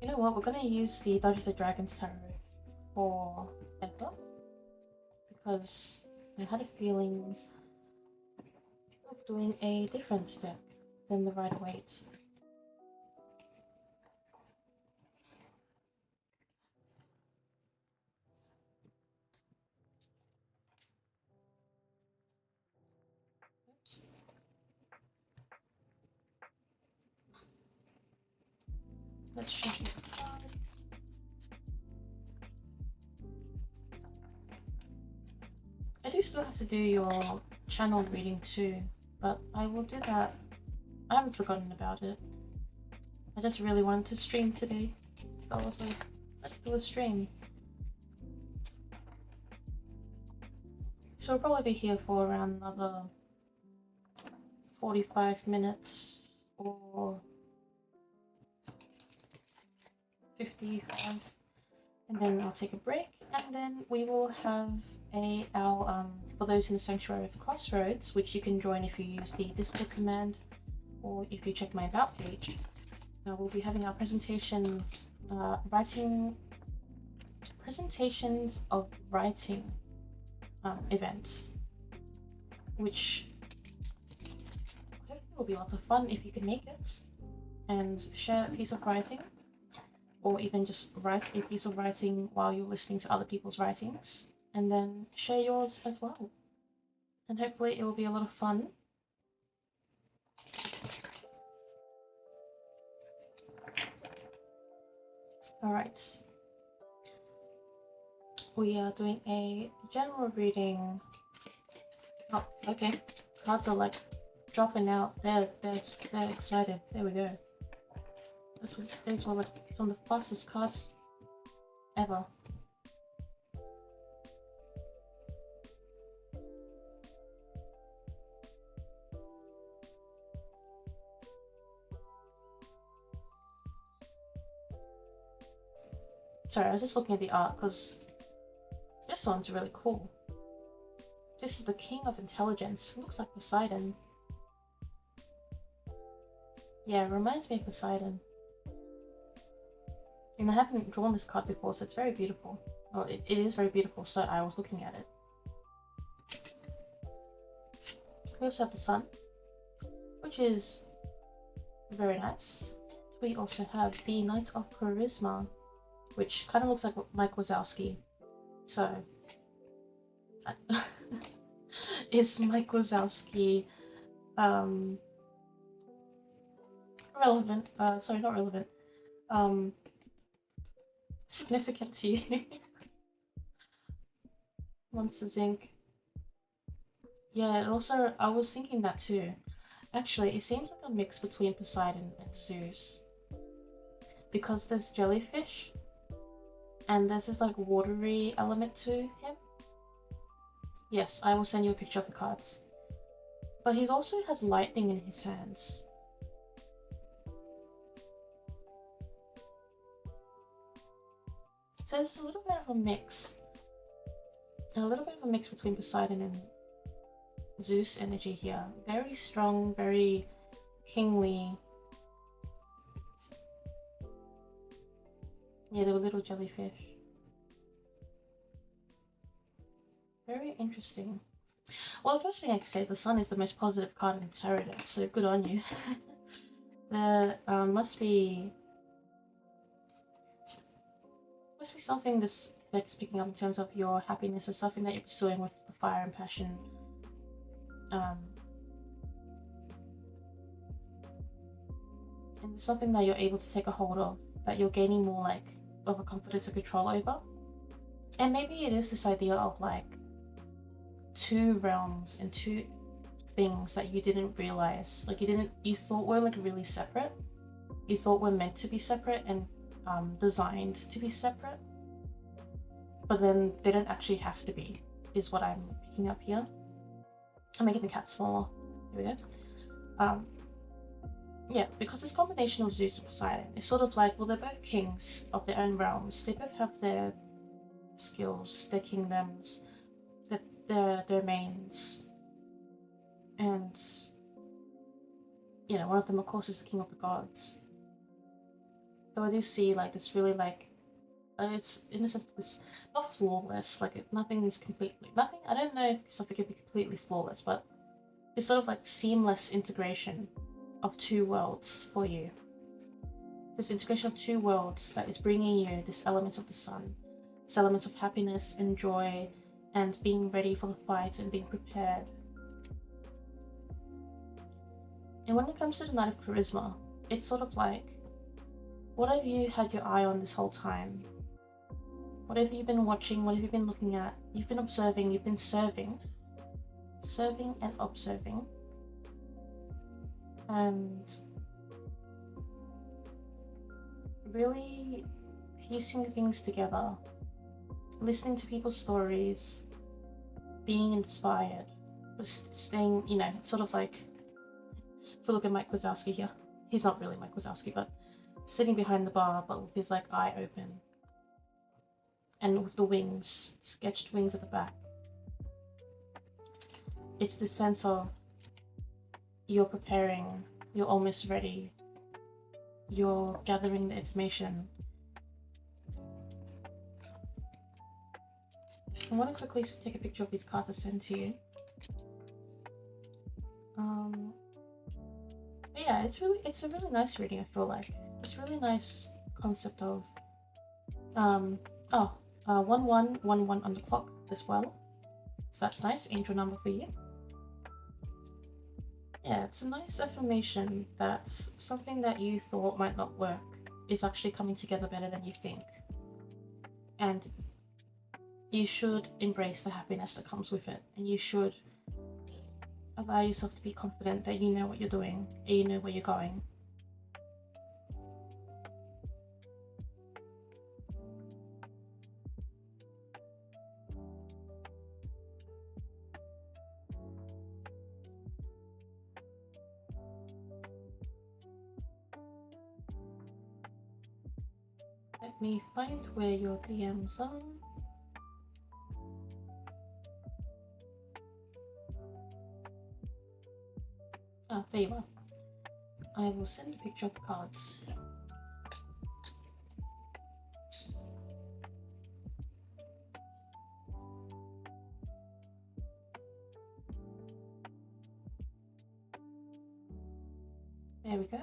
You know what, we're gonna use the Dungeons & Dragons tarot for Ether, because I had a feeling of doing a different deck than the Rider-Waite. Oops. Let's shuffle the cards. I do still have to do your channel reading too, but I will do that. I haven't forgotten about it. I just really wanted to stream today, so I was like, let's do a stream. So we'll probably be here for around another 45 minutes or 55, and then I'll take a break, and then we will have our for those in the Sanctuary of the Crossroads, which you can join if you use the Discord command or if you check my About page. We'll be having our presentations, presentations of writing events, which hopefully will be lots of fun if you can make it and share a piece of writing, or even just write a piece of writing while you're listening to other people's writings, and then share yours as well. And hopefully it will be a lot of fun. Alright. We are doing a general reading. Oh, okay. Cards are like dropping out. They're excited. There we go. These were like some of the fastest cards ever. Sorry, I was just looking at the art because this one's really cool. This is the King of Intelligence. It looks like Poseidon. Yeah, it reminds me of Poseidon. And I haven't drawn this card before, so it's very beautiful. Well, it is very beautiful, so I was looking at it. We also have the Sun, which is very nice. And we also have the Knight of Charisma, which kind of looks like Mike Wazowski. So, is Mike Wazowski relevant? Sorry, not relevant. Significant to you? Monsters Inc. Yeah, and also I was thinking that too. Actually, it seems like a mix between Poseidon and Zeus, because there's jellyfish and there's this like watery element to him. Yes, I will send you a picture of the cards. But he also has lightning in his hands. So there's a little bit of a mix. A little bit of a mix between Poseidon and Zeus energy here. Very strong, very kingly. Yeah, they were little jellyfish. Very interesting. Well, the first thing I can say is the Sun is the most positive card in the tarot deck, so good on you. There must be something this deck is picking up in terms of your happiness or something that you're pursuing with fire and passion. And something that you're able to take a hold of, that you're gaining more like of a confidence and control over. And maybe it is this idea of like two realms and things that you didn't realize, like you thought were like really separate. You thought were meant to be separate and designed to be separate, but then they don't actually have to be, is what I'm picking up here. I'm making the cat smaller. Here we go. Yeah, because this combination of Zeus and Poseidon is sort of like, well, they're both kings of their own realms. They both have their skills, their kingdoms, their domains, and you know, one of them, of course, is the king of the gods. Though I do see like this really like, it's in a sense this not flawless, like nothing is completely nothing. I don't know if something can be completely flawless, but it's sort of like seamless integration of two worlds for you. This integration of two worlds that is bringing you this element of the sun, this element of happiness and joy, and being ready for the fight and being prepared. And when it comes to the Knight of Charisma, it's sort of like, what have you had your eye on this whole time? What have you been watching? What have you been looking at? You've been observing, you've been serving and observing, and really piecing things together, listening to people's stories, being inspired, but staying, you know, it's sort of like, if we look at Mike Wazowski here, he's not really Mike Wazowski, but sitting behind the bar, but with his like eye open, and with the wings, sketched wings at the back. It's this sense of you're preparing, you're almost ready, you're gathering the information. I want to quickly take a picture of these cards to send to you. But yeah, it's a really nice reading. I feel like it's a really nice concept of 1111 on the clock as well. So that's nice, angel number for you. Yeah, it's a nice affirmation that something that you thought might not work is actually coming together better than you think. And you should embrace the happiness that comes with it. And you should allow yourself to be confident that you know what you're doing and you know where you're going. Let me find where your DMs are. Ah, there you are. I will send a picture of the cards. There we go.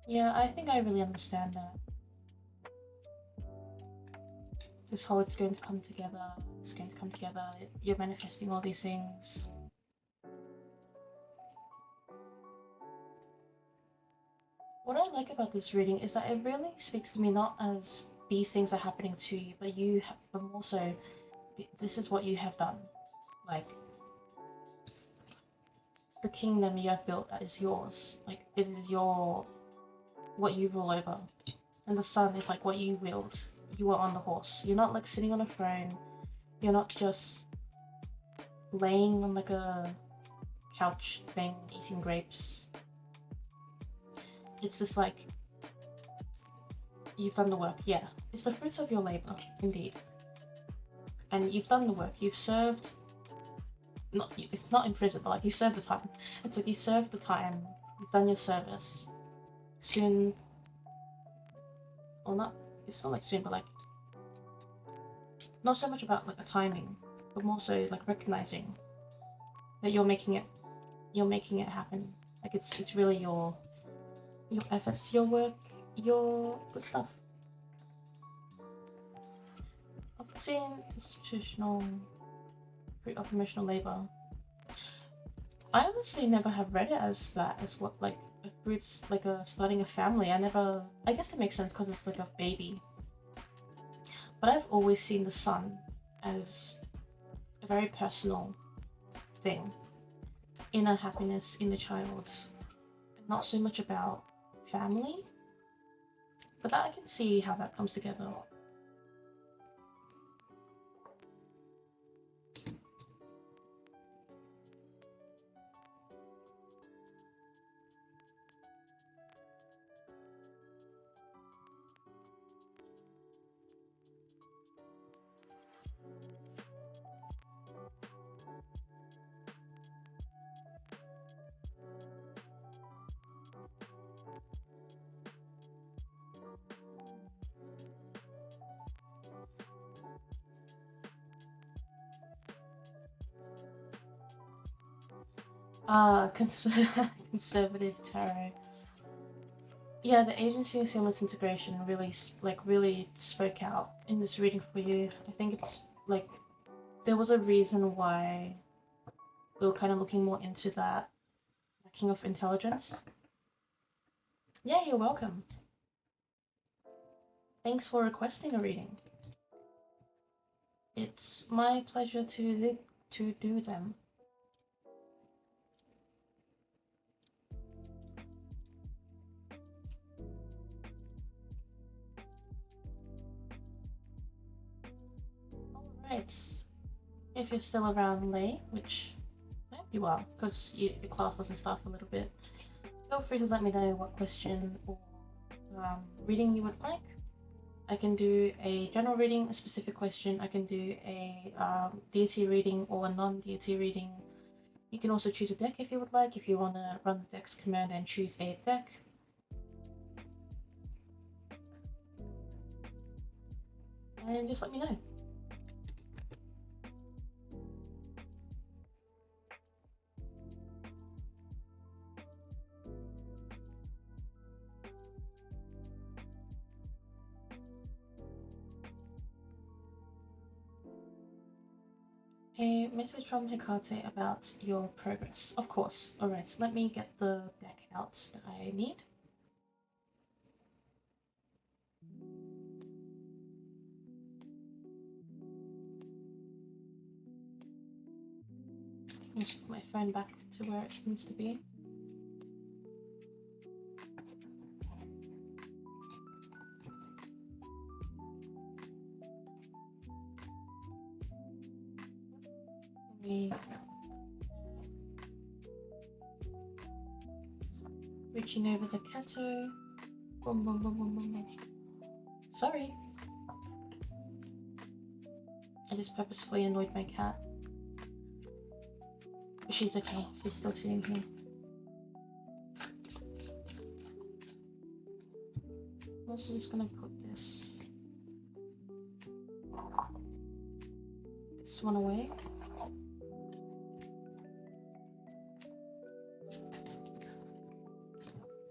Yeah, I think I really understand that. This whole it's going to come together, it's going to come together, you're manifesting all these things. What I like about this reading is that it really speaks to me not as these things are happening to you, but more so, this is what you have done. Like, the kingdom you have built that is yours. Like, it is what you rule over. And the sun is like what you wield. You are on the horse. You're not like sitting on a throne. You're not just laying on like a couch thing, eating grapes. It's just like, you've done the work. Yeah, it's the fruits of your labor, indeed. And you've done the work. You've served, not in prison, but like you've served the time. It's like you served the time. You've done your service. Soon, or not, it's not like soon, but like, not so much about like a timing, but more so like recognizing that you're making it happen. Like it's really your efforts, your work, your good stuff. I've seen institutional fruit of emotional labor. I honestly never have read it as that, as what like a roots like starting a family. I guess that makes sense because it's like a baby. But I've always seen the son as a very personal thing. Inner happiness in the child. Not so much about family. But that I can see how that comes together. Conservative tarot. Yeah, the agency of seamless integration really spoke out in this reading for you. I think it's like there was a reason why we were kind of looking more into that lacking of intelligence. Yeah, you're welcome. Thanks for requesting a reading. It's my pleasure to do them. Alright. If you're still around late, which I hope you are, because your class doesn't start for a little bit, feel free to let me know what question or reading you would like. I can do a general reading, a specific question. I can do a deity reading or a non-deity reading. You can also choose a deck if you would like, if you want to run the deck's command and choose a deck. And just let me know. A message from Hecate about your progress. Of course. Alright, let me get the deck out that I need. I'll just put my phone back to where it needs to be. Reaching over the Kato. Boom, boom, boom, boom, boom, boom. Sorry. I just purposefully annoyed my cat. But she's okay. She's still sitting here. I'm also just gonna put this one away.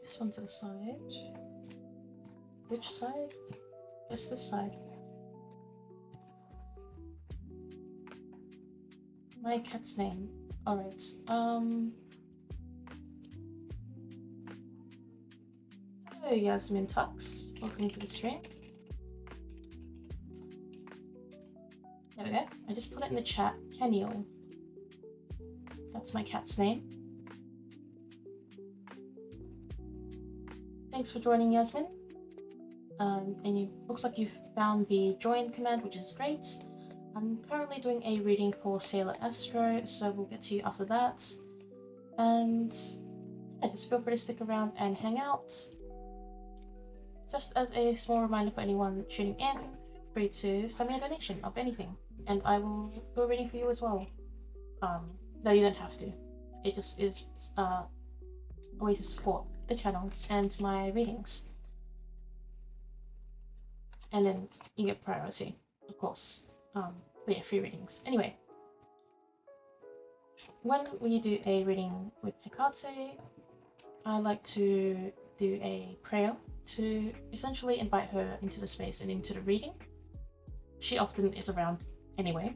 This one to the side. Which side? Guess this side. My cat's name. Alright, hello Yasmin Tux. Welcome to the stream. There we go. I just put it in the chat. Heniel. That's my cat's name. Thanks for joining, Yasmin. And it looks like you've found the join command, which is great. I'm currently doing a reading for Sailor Astro, so we'll get to you after that. And yeah, just feel free to stick around and hang out. Just as a small reminder for anyone tuning in, feel free to send me a donation of anything, and I will do a reading for you as well. No, you don't have to. It just is a way to support the channel and my readings. And then you get priority, of course. But yeah, free readings. Anyway, when we do a reading with Hecate, I like to do a prayer to essentially invite her into the space and into the reading. She often is around anyway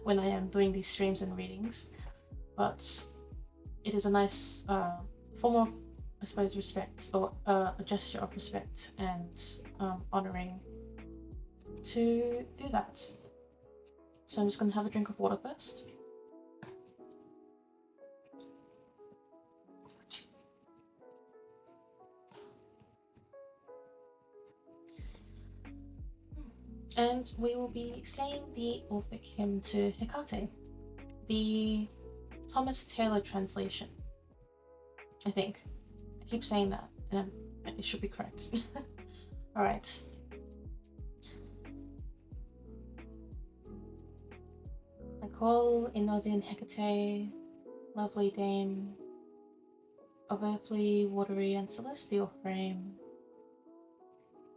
when I am doing these streams and readings, but it is a nice form of I suppose, respect, or a gesture of respect and honoring to do that. So I'm just going to have a drink of water first. And we will be saying the Orphic hymn to Hecate, the Thomas Taylor translation. I think. I keep saying that, and it should be correct. Alright. I call Inodin Hecate, lovely dame, of earthly, watery, and celestial frame,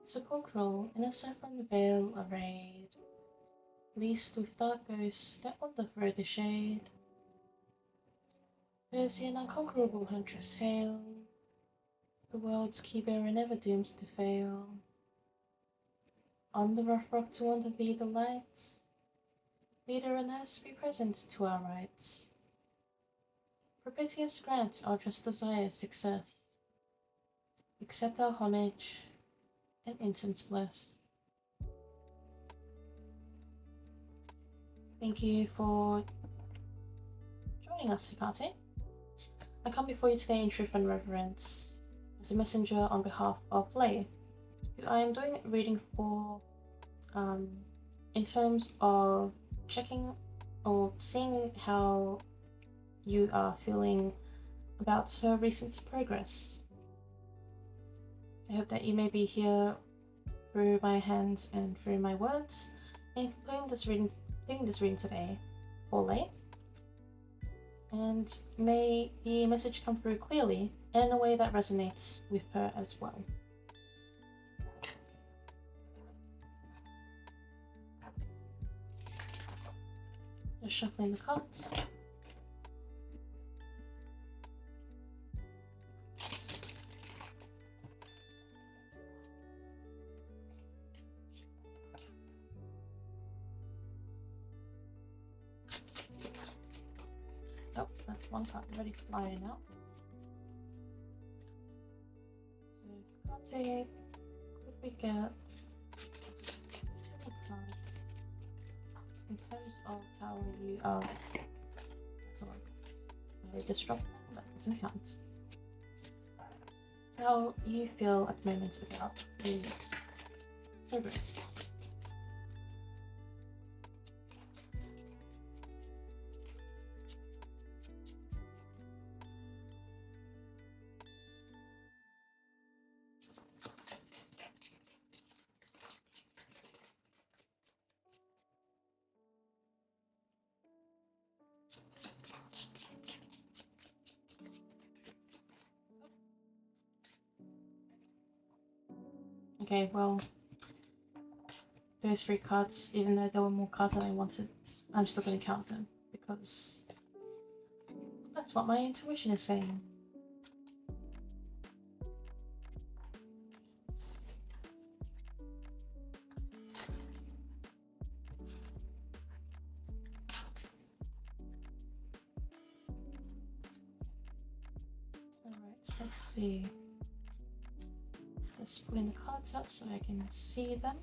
sepulchral in a saffron veil arrayed, leased with dark ghosts that wander through the shade. Persian unconquerable huntress hail, the world's key-bearer never doomed to fail. On the rough rock to wander thee the light, leader and nurse be present to our rights. Propitious grant our just desires success, accept our homage, and incense bless. Thank you for joining us, Hecate. I come before you today in truth and reverence, as a messenger on behalf of Lay, who I am doing a reading for in terms of checking or seeing how you are feeling about her recent progress. I hope that you may be here through my hands and through my words in completing this reading today for Lay. And may the message come through clearly and in a way that resonates with her as well. Just shuffling the cards. Oh, that's one card already flying out. So, Hecate, could we get 2 cards in terms of how you I disrupt them, that doesn't count. How you feel at the moment about this progress. Okay, well, those 3 cards, even though there were more cards than I wanted, I'm still going to count them, because that's what my intuition is saying. Alright, let's see. Just putting the cards out so I can see them.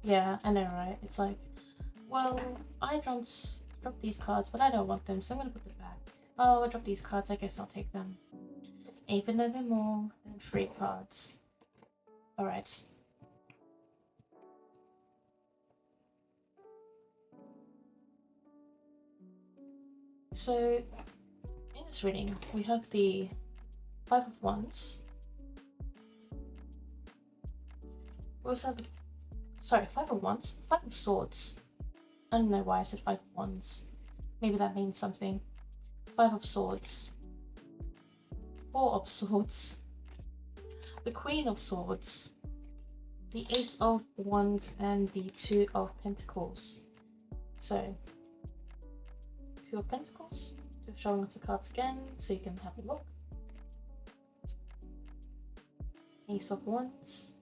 Yeah, I know, right? It's like, well, I dropped these cards, but I don't want them, so I'm gonna put them back. Oh, I dropped these cards, I guess I'll take them. Even though they're more than 3 cards. Alright. So, in this reading, we have the 5 of Wands. We also have the, sorry, 5 of Wands? 5 of Swords. I don't know why I said 5 of Wands. Maybe that means something. 5 of Swords. 4 of Swords. The Queen of Swords. The Ace of Wands and the 2 of Pentacles. So, 2 of Pentacles. Just showing off the cards again so you can have a look. Ace of Wands.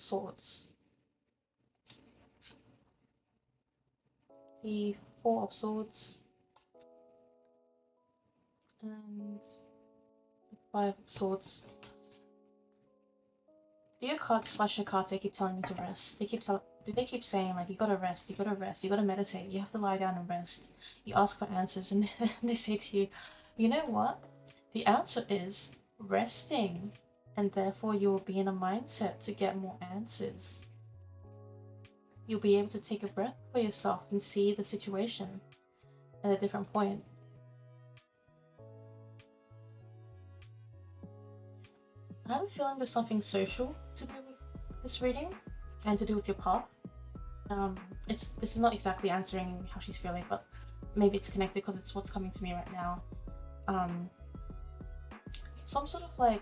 Swords, the Four of Swords, and the Five of Swords. Do your cards / your cards, they keep telling you to rest? They keep saying like you gotta rest, you gotta rest, you gotta meditate, you have to lie down and rest. You ask for answers and they say to you, you know what? The answer is resting, and therefore you will be in a mindset to get more answers. You'll be able to take a breath for yourself and see the situation at a different point. I have a feeling there's something social to do with this reading and to do with your path. This is not exactly answering how she's feeling, but maybe it's connected because it's what's coming to me right now. Some sort of like,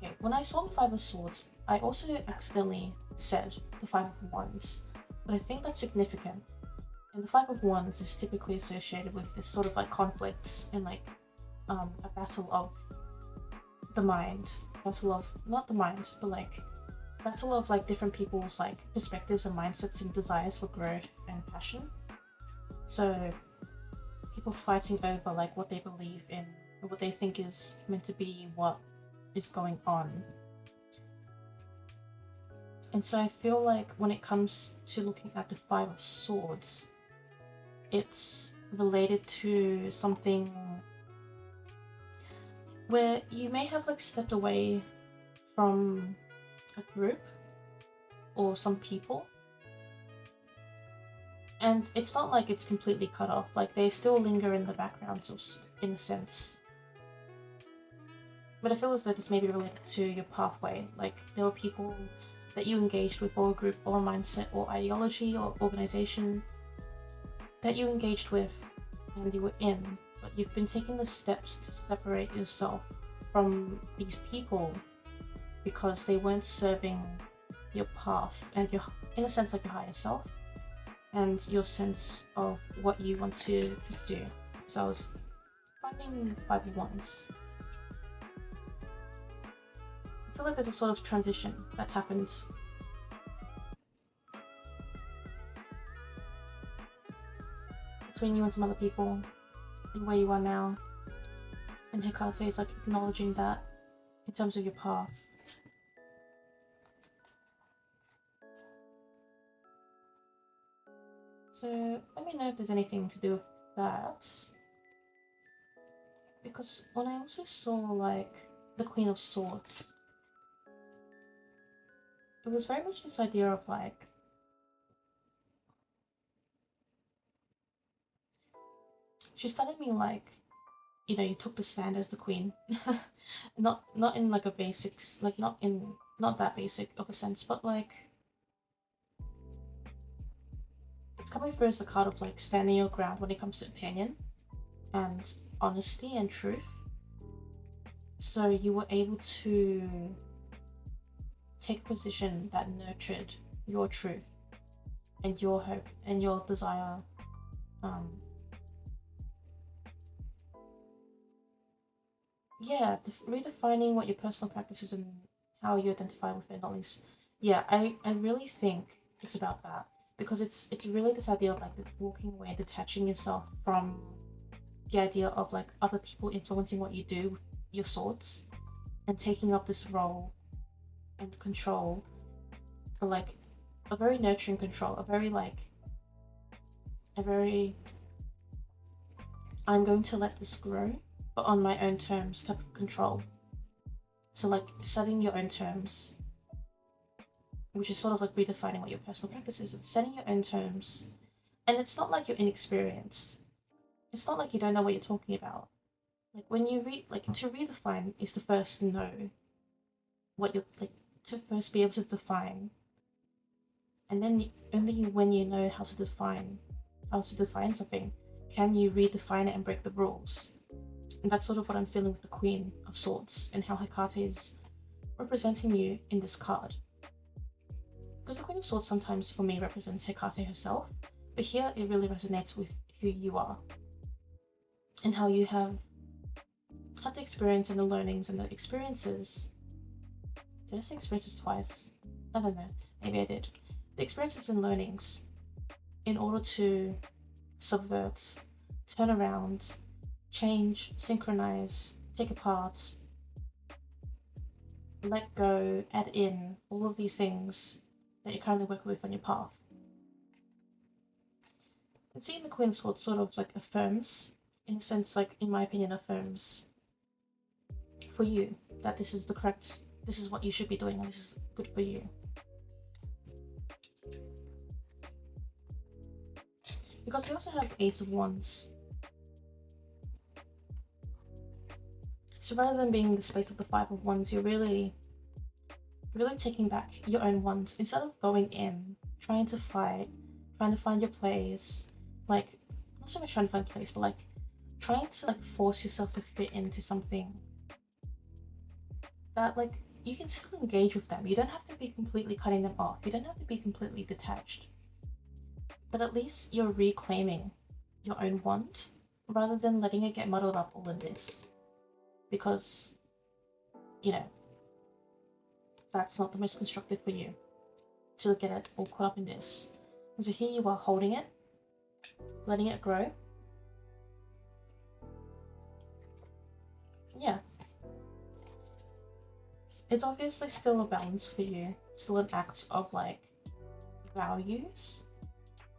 okay, when I saw the Five of Swords, I also accidentally said the Five of Wands, but I think that's significant. And the Five of Wands is typically associated with this sort of like conflict and like a battle of the mind, not the mind, but like battle of like different people's like perspectives and mindsets and desires for growth and passion. So people fighting over like what they believe in, or what they think is meant to be what is going on. And so I feel like when it comes to looking at the Five of Swords, it's related to something where you may have like stepped away from a group or some people, and it's not like it's completely cut off, like they still linger in the background in a sense. But I feel as though this may be related to your pathway, like there were people that you engaged with, or a group or a mindset or ideology or organization that you engaged with and you were in, but you've been taking the steps to separate yourself from these people because they weren't serving your path and your, in a sense, like your higher self and your sense of what you want to pursue. So I was finding Five of Wands. I feel like there's a sort of transition that's happened. Between you and some other people, and where you are now. And Hecate is like acknowledging that in terms of your path. So let me know if there's anything to do with that. Because when I also saw like the Queen of Swords, it was very much this idea of like, she's telling me like, you know, you took the stand as the queen. not in like a basics, like not that basic of a sense, but like it's coming through as the card of like standing your ground when it comes to opinion and honesty and truth. So you were able to take a position that nurtured your truth and your hope and your desire. Yeah, redefining what your personal practice is and how you identify with it, at least. Yeah, I really think it's about that, because it's really this idea of like walking away, detaching yourself from the idea of like other people influencing what you do with your swords, and taking up this role and control, for like a very nurturing control, a very I'm going to let this grow, but on my own terms type of control. So like setting your own terms, which is sort of like redefining what your personal practice is. It's setting your own terms, and it's not like you're inexperienced. It's not like you don't know what you're talking about. Like when you read, like to redefine is to first know what you're like, to first be able to define, and then only when you know how to define something can you redefine it and break the rules. And that's sort of what I'm feeling with the Queen of Swords and how Hecate is representing you in this card. Because the Queen of Swords sometimes for me represents Hecate herself, but here it really resonates with who you are and how you have had the experience and the learnings and the experiences. Did I say experiences twice? I don't know, maybe I did. The experiences and learnings in order to subvert, turn around, change, synchronize, take apart, let go, add in, all of these things that you're currently working with on your path. And seeing the Queen of Swords sort of like affirms, in a sense, like in my opinion, affirms for you that this is the correct, this is what you should be doing and this is good for you. Because we also have the Ace of Wands. So rather than being in the space of the Five of Wands, you're really taking back your own wands. Instead of going in, trying to fight, trying to find your place, like, not so much trying to find a place, but like, trying to like force yourself to fit into something that like, you can still engage with them. You don't have to be completely cutting them off. You don't have to be completely detached. But at least you're reclaiming your own want rather than letting it get muddled up all in this. Because, you know, that's not the most constructive for you to get it all caught up in this. And so here you are holding it, letting it grow. Yeah. It's obviously still a balance for you, still an act of like values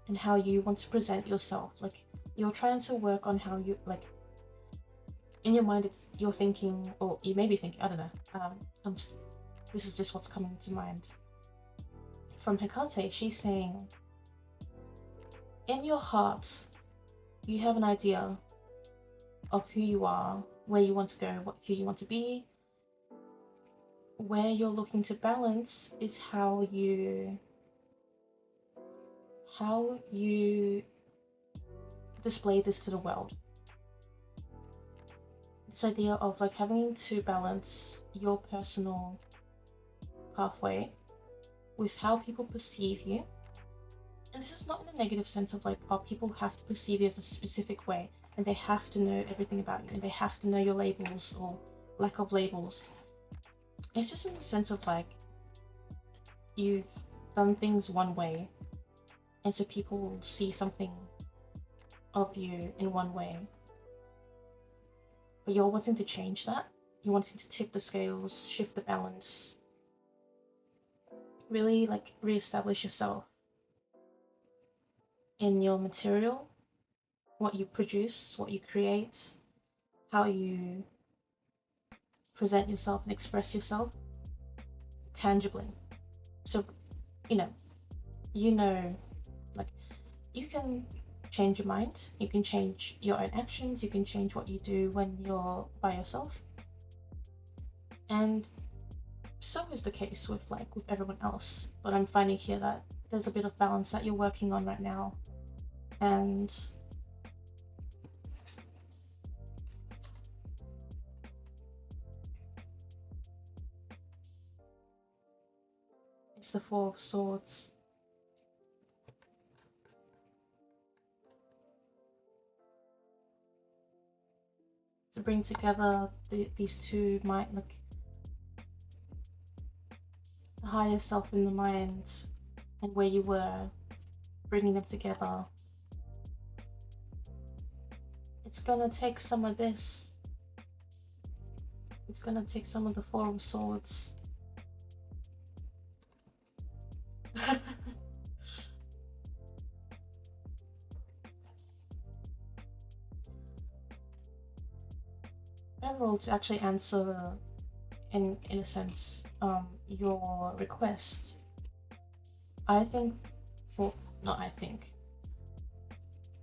and how you want to present yourself. Like you're trying to work on how you like in your mind you're thinking, or you may be thinking, I don't know, this is just what's coming to mind. From Hecate, she's saying, in your heart, you have an idea of who you are, where you want to go, who you want to be. Where you're looking to balance is how you display this to the world. This idea of like having to balance your personal pathway with how people perceive you. And this is not in a negative sense of like, oh, people have to perceive you as a specific way and they have to know everything about you and they have to know your labels or lack of labels. It's just in the sense of like, you've done things one way and so people will see something of you in one way. But you're wanting to change that. You're wanting to tip the scales, shift the balance. Really like reestablish yourself in your material, what you produce, what you create, how you present yourself and express yourself tangibly. So, you know, like you can change your mind, you can change your own actions, you can change what you do when you're by yourself. And so is the case with everyone else. But I'm finding here that there's a bit of balance that you're working on right now. And it's the Four of Swords. To bring together these two might look the higher self in the mind and where you were, bringing them together. It's gonna take some of this. It's gonna take some of the Four of Swords. Overall, to actually answer, in a sense, your request, I think, well, not I think,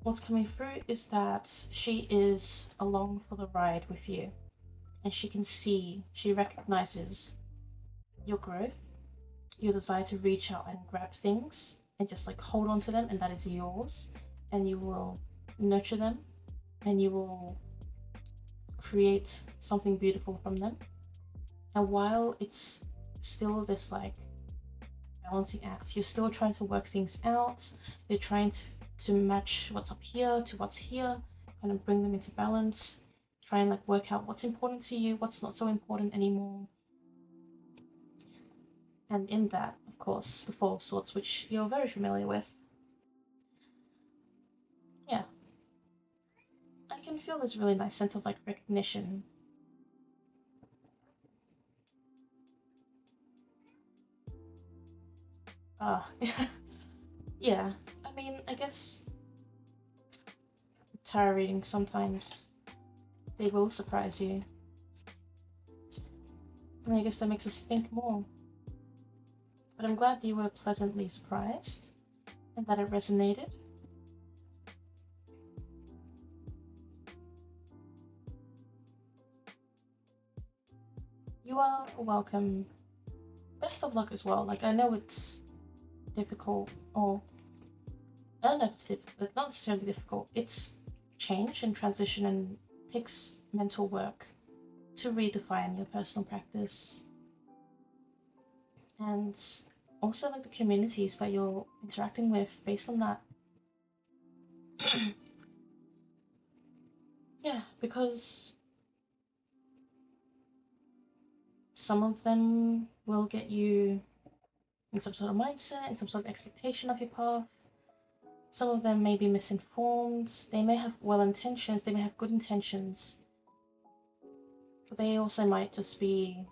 what's coming through is that she is along for the ride with you, and she recognizes your growth, your desire to reach out and grab things and just like hold on to them, and that is yours, and you will nurture them and you will create something beautiful from them. And while it's still this like balancing act, you're still trying to work things out, you're trying to match what's up here to what's here, kind of bring them into balance, try and like work out what's important to you, what's not so important anymore. And in that, of course, the Four of Swords, which you're very familiar with. Yeah. I can feel this really nice sense of like recognition. Yeah. I mean, I guess tarot reading sometimes they will surprise you. And I guess that makes us think more. But I'm glad you were pleasantly surprised and that it resonated. You are welcome. Best of luck as well. Like, I know it's difficult, or I don't know if it's difficult, not necessarily difficult. It's change and transition and takes mental work to redefine your personal practice. And also like the communities that you're interacting with based on that. Yeah, because some of them will get you in some sort of mindset, in some sort of expectation of your path. Some of them may be misinformed, they may have well intentions, they may have good intentions, but they also might just be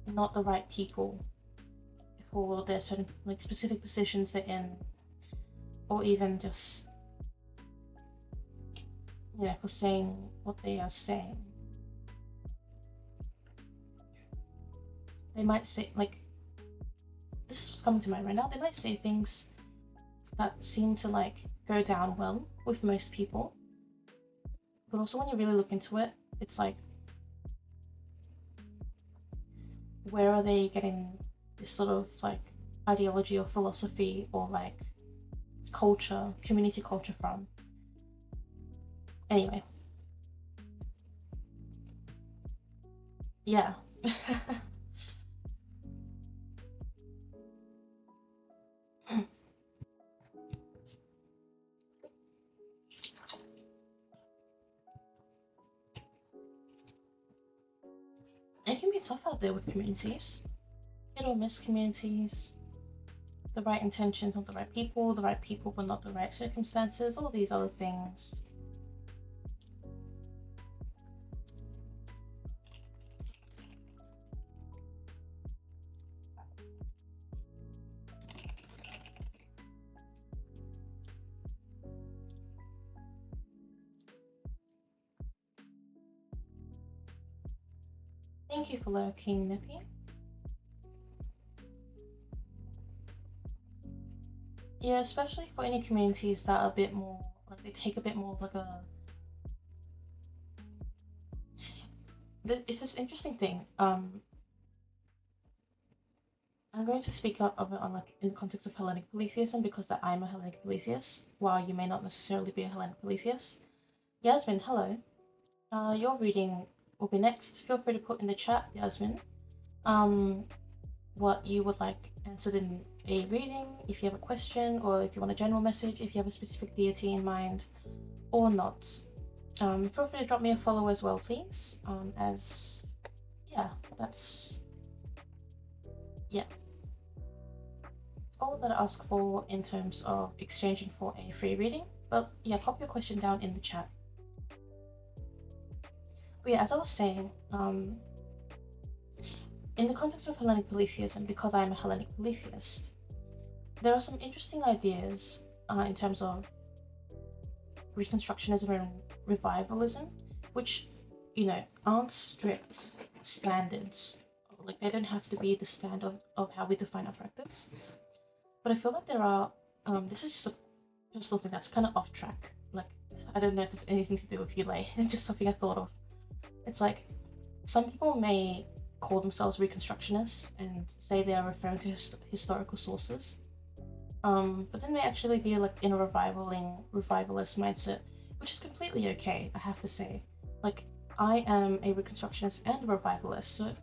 not the right people for their certain like specific positions they're in, or even just, you know, for saying what they are saying. They might say, like, this is what's coming to mind right now, they might say things that seem to like go down well with most people, but also when you really look into it, it's like, where are they getting this sort of like ideology or philosophy or like culture, community culture from? Anyway. Yeah. It can be tough out there with communities. Hit or miss communities. The right intentions, not the right people but not the right circumstances, all these other things. Thank you for lurking, Nippy. Yeah, especially for any communities that are a bit more, like they take a bit more of like a... It's this interesting thing. I'm going to speak of it on like in the context of Hellenic polytheism because that I'm a Hellenic polytheist, while you may not necessarily be a Hellenic polytheist. Yasmin, hello. Your reading will be next. Feel free to put in the chat, Yasmin, what you would like answered in a reading, if you have a question, or if you want a general message, if you have a specific deity in mind, or not. Feel free to drop me a follow as well, please. As yeah, that's all that I ask for in terms of exchanging for a free reading. But yeah, pop your question down in the chat. But yeah, as I was saying, in the context of Hellenic polytheism, because I am a Hellenic polytheist, there are some interesting ideas in terms of Reconstructionism and revivalism, which, you know, aren't strict standards. Like, they don't have to be the standard of how we define our practice. But I feel like there are, this is just a personal thing that's kind of off track. Like, I don't know if there's anything to do with Ulay, it's just something I thought of. It's like, some people may call themselves Reconstructionists and say they are referring to historical sources, but then may actually be like in a revivalist mindset, which is completely okay, I have to say. Like, I am a Reconstructionist and a revivalist, so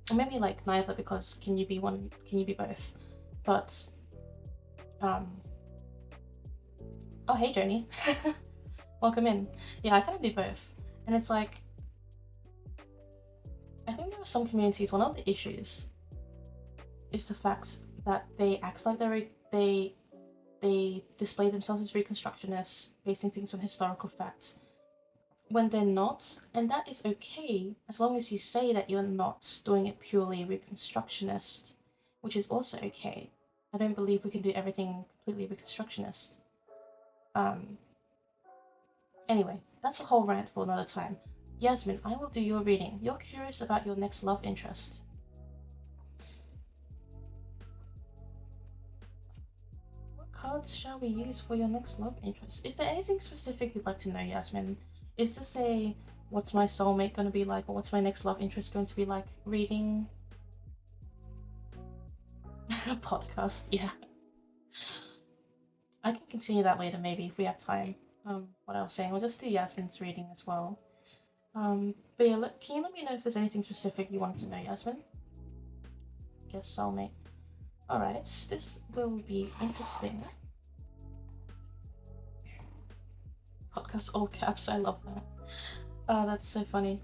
or maybe like neither, because can you be one, can you be both? But, oh hey Joni, welcome in. Yeah, I kind of do both, and it's like, I think there are with some communities, one of the issues is the fact that they act like they display themselves as reconstructionists, basing things on historical facts, when they're not, and that is okay as long as you say that you're not doing it purely reconstructionist, which is also okay. I don't believe we can do everything completely reconstructionist. Anyway, that's a whole rant for another time. Yasmin, I will do your reading. You're curious about your next love interest. What cards shall we use for your next love interest? Is there anything specific you'd like to know, Yasmin? Is this a what's my soulmate going to be like, or what's my next love interest going to be like reading? Podcast, yeah. I can continue that later maybe if we have time. What I was saying, we'll just do Yasmin's reading as well. But yeah, can you let me know if there's anything specific you wanted to know, Yasmin? Guess soulmate. Alright, this will be interesting. Podcast all caps, I love that. Oh, that's so funny.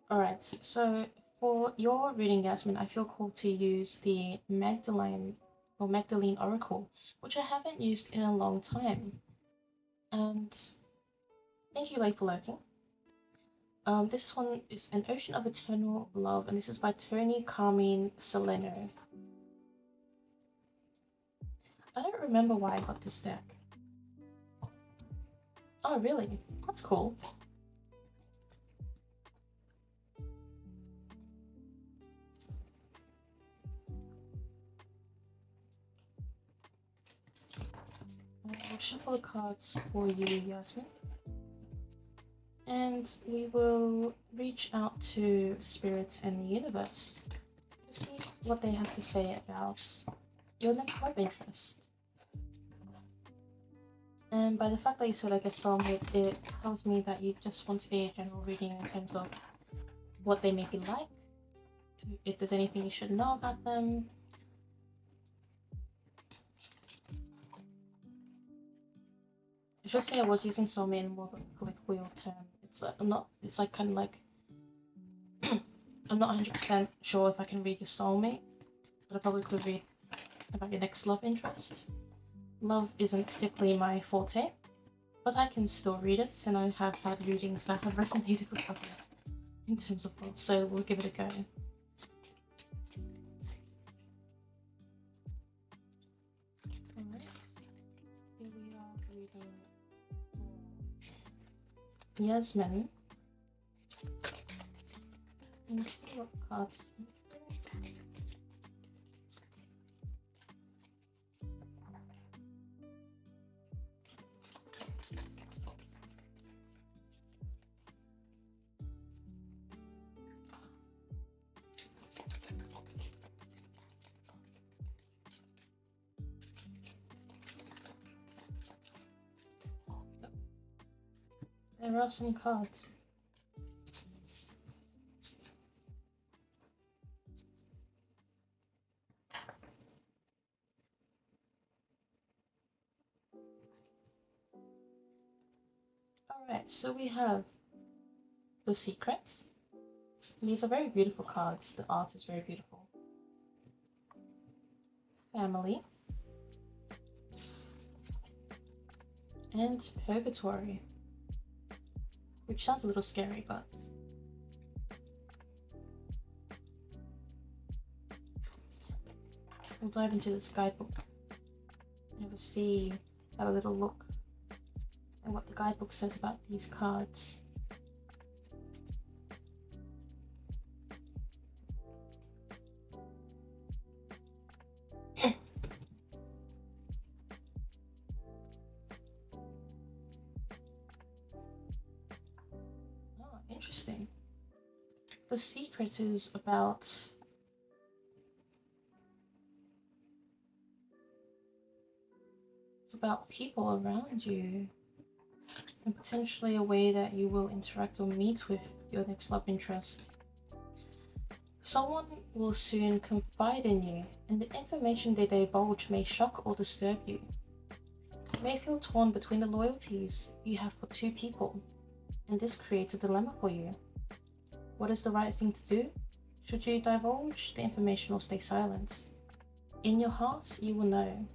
Alright, so for your reading, Yasmin, I feel called to use the Magdalene Oracle, which I haven't used in a long time. And thank you, Lay, for lurking. This one is An Ocean of Eternal Love, and this is by Tony Carmine Soleno. I don't remember why I got this deck. Oh, really? That's cool. I'll shuffle the cards for you, Yasmin. And we will reach out to Spirit and the Universe to see what they have to say about your next love interest. And by the fact that you said I get soulmate, it tells me that you just want a general reading in terms of what they may be like, if there's anything you should know about them. I should say I was using soulmate in more of a colloquial term. It's like it's like kind of like I'm not 100% sure if I can read your soulmate, but I probably could read about your next love interest. Love isn't particularly my forte, but I can still read it, and I have had readings that have resonated with others in terms of love, so we'll give it a go. Alright, here we are reading Yasmin. Let's see what cards. There are some cards. Alright, so we have The Secret. These are very beautiful cards. The art is very beautiful. Family. And Purgatory. Which sounds a little scary, but we'll dive into this guidebook. Have a little look at what the guidebook says about these cards. Oh, interesting. The Secret is about people around you, and potentially a way that you will interact or meet with your next love interest. Someone will soon confide in you, and the information they divulge may shock or disturb you. You may feel torn between the loyalties you have for two people, and this creates a dilemma for you. What is the right thing to do? Should you divulge the information or stay silent? In your heart, you will know.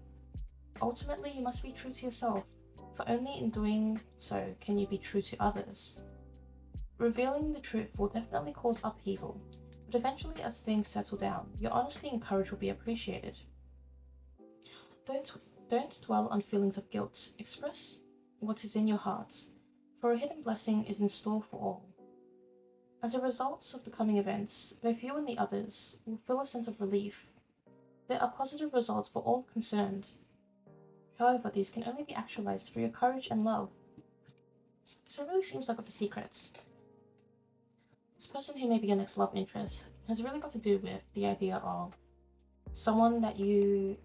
Ultimately, you must be true to yourself, for only in doing so can you be true to others. Revealing the truth will definitely cause upheaval, but eventually as things settle down, your honesty and courage will be appreciated. Don't dwell on feelings of guilt. Express what is in your heart, for a hidden blessing is in store for all. As a result of the coming events, both you and the others will feel a sense of relief. There are positive results for all concerned. However, these can only be actualized through your courage and love. So it really seems like with the secrets, this person who may be your next love interest has really got to do with the idea of someone that we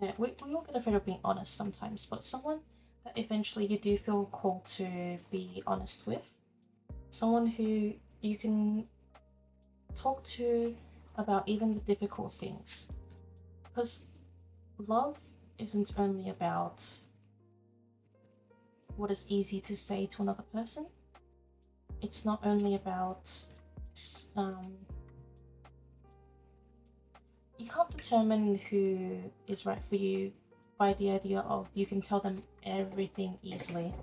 all get afraid of being honest sometimes, but someone that eventually you do feel called to be honest with. Someone who you can talk to about even the difficult things. Because love isn't only about what is easy to say to another person. It's not only about you can't determine who is right for you by the idea of you can tell them everything easily,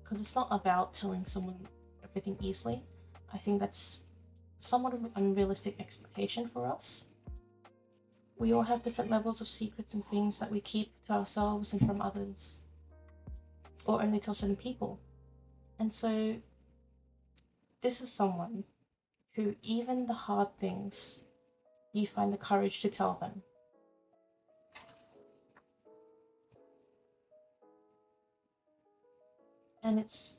because it's not about telling someone everything easily. I think that's somewhat of an unrealistic expectation for us. We all have different levels of secrets and things that we keep to ourselves and from others, or only tell certain people. And so this is someone who even the hard things, you find the courage to tell them. And it's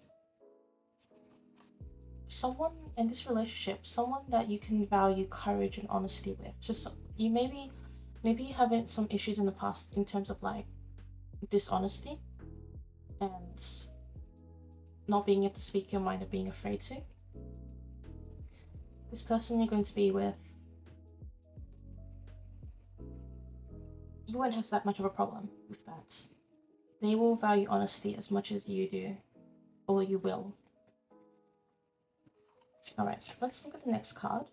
someone in this relationship, someone that you can value courage and honesty with. Just you maybe having some issues in the past in terms of like dishonesty and not being able to speak your mind or being afraid to. This person you're going to be with, you won't have that much of a problem with that. They will value honesty as much as you do, or you will. Alright, let's look at the next card,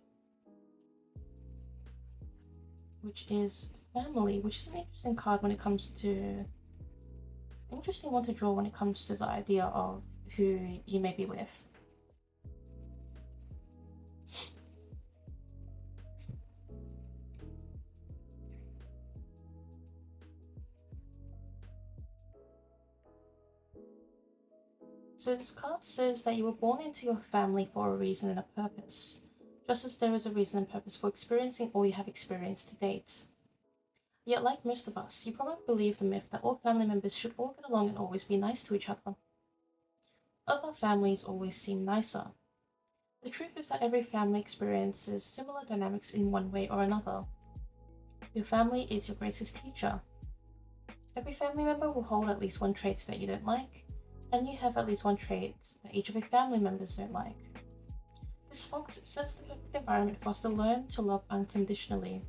which is family, which is an interesting card when it comes to, interesting one to draw when it comes to the idea of who you may be with. So this card says that you were born into your family for a reason and a purpose, just as there is a reason and purpose for experiencing all you have experienced to date. Yet like most of us, you probably believe the myth that all family members should all get along and always be nice to each other. Other families always seem nicer. The truth is that every family experiences similar dynamics in one way or another. Your family is your greatest teacher. Every family member will hold at least one trait that you don't like, and you have at least one trait that each of your family members don't like. This fact sets the perfect environment for us to learn to love unconditionally.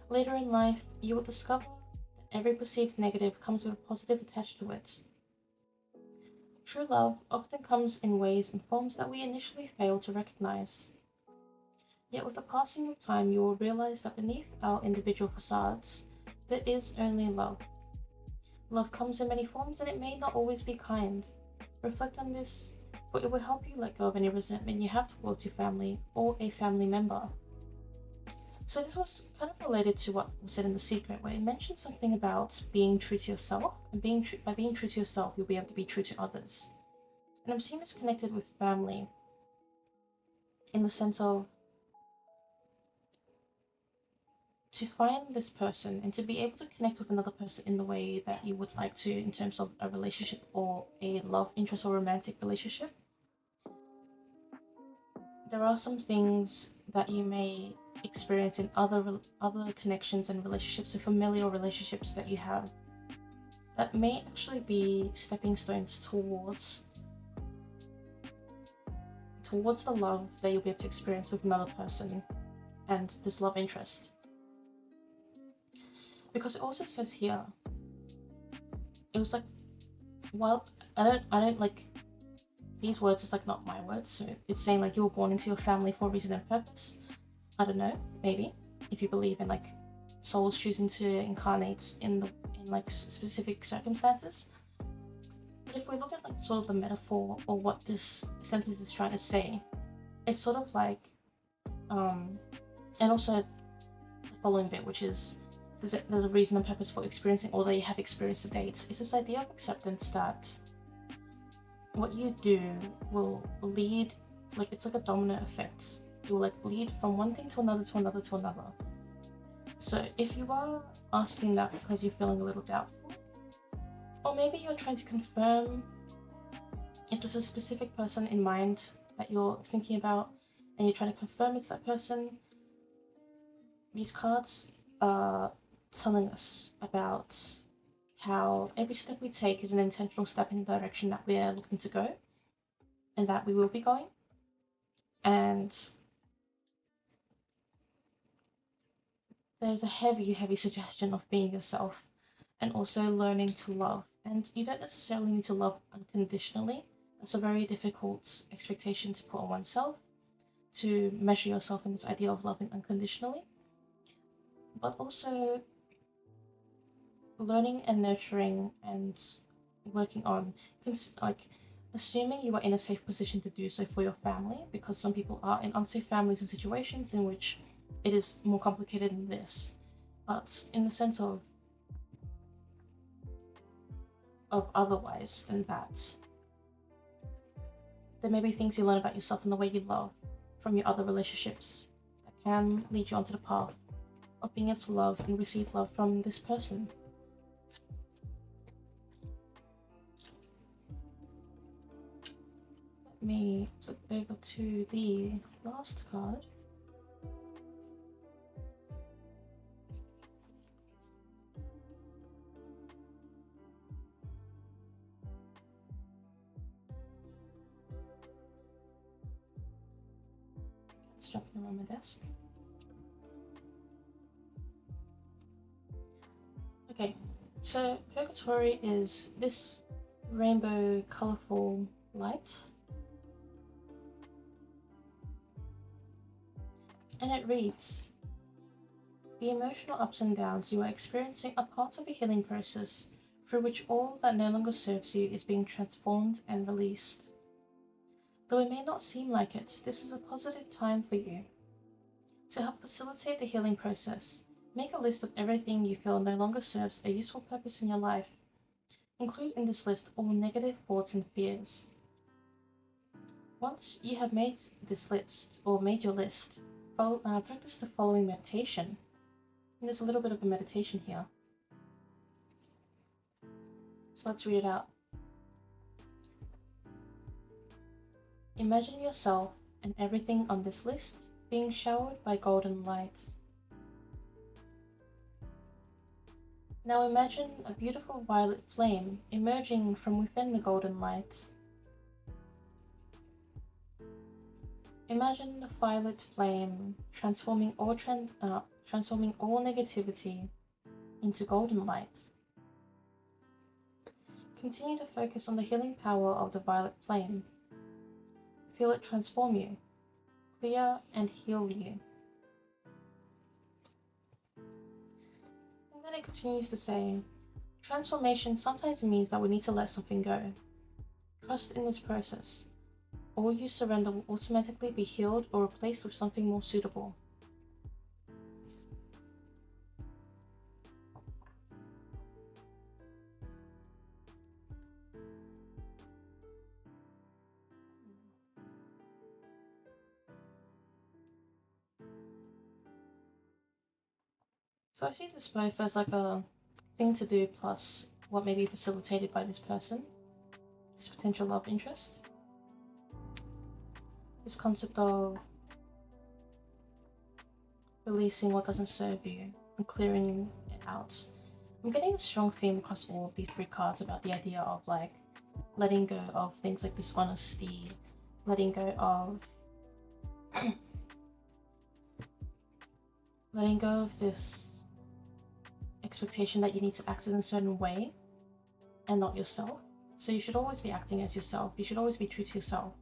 Later in life, you will discover that every perceived negative comes with a positive attached to it. True love often comes in ways and forms that we initially fail to recognize. Yet with the passing of time, you will realize that beneath our individual facades, there is only love. Love comes in many forms and it may not always be kind. Reflect on this, for it will help you let go of any resentment you have towards your family or a family member. So this was kind of related to what was said in The Secret, where it mentioned something about being true to yourself, and by being true to yourself, you'll be able to be true to others. And I'm seeing this connected with family, in the sense of to find this person and to be able to connect with another person in the way that you would like to in terms of a relationship or a love interest or romantic relationship. There are some things that you may experience in other connections and relationships, or familial relationships that you have, that may actually be stepping stones towards towards the love that you'll be able to experience with another person and this love interest. Because it also says here, it was like, well, I don't like these words, is like not my words, so it's saying like you were born into your family for a reason and purpose. I don't know, maybe if you believe in like souls choosing to incarnate in like specific circumstances. But if we look at like sort of the metaphor or what this sentence is trying to say, it's sort of like and also the following bit, which is there's a reason and purpose for experiencing all that you have experienced to date. It's this idea of acceptance that what you do will lead, like it's like a domino effect. It will like lead from one thing to another to another to another. So if you are asking that because you're feeling a little doubtful, or maybe you're trying to confirm if there's a specific person in mind that you're thinking about and you're trying to confirm it's that person, these cards are telling us about how every step we take is an intentional step in the direction that we're looking to go and that we will be going. And there's a heavy suggestion of being yourself and also learning to love. And you don't necessarily need to love unconditionally. That's a very difficult expectation to put on oneself, to measure yourself in this idea of loving unconditionally. But also learning and nurturing and working on, like, assuming you are in a safe position to do so for your family, because some people are in unsafe families and situations in which it is more complicated than this. But in the sense of otherwise than that, there may be things you learn about yourself and the way you love from your other relationships that can lead you onto the path of being able to love and receive love from this person. Let me flip over to the last card. Let's drop them on my desk. Okay, so Purgatory is this rainbow colorful light, and it reads, the emotional ups and downs you are experiencing are part of a healing process through which all that no longer serves you is being transformed and released. Though it may not seem like it, this is a positive time for you. To help facilitate the healing process, make a list of everything you feel no longer serves a useful purpose in your life. Include in this list all negative thoughts and fears. Once you have made this list, or made your list, practice the following meditation. And there's a little bit of a meditation here. So let's read it out. Imagine yourself and everything on this list being showered by golden light. Now imagine a beautiful violet flame emerging from within the golden light. Imagine the violet flame transforming all negativity into golden light. Continue to focus on the healing power of the violet flame. Feel it transform you, clear and heal you. And then it continues to say, transformation sometimes means that we need to let something go. Trust in this process. All you surrender will automatically be healed or replaced with something more suitable. So I see this both as like a thing to do plus what may be facilitated by this person, this potential love interest. This concept of releasing what doesn't serve you and clearing it out. I'm getting a strong theme across all of these three cards about the idea of like letting go of things like dishonesty, letting go of letting go of this expectation that you need to act in a certain way and not yourself. So you should always be acting as yourself. You should always be true to yourself.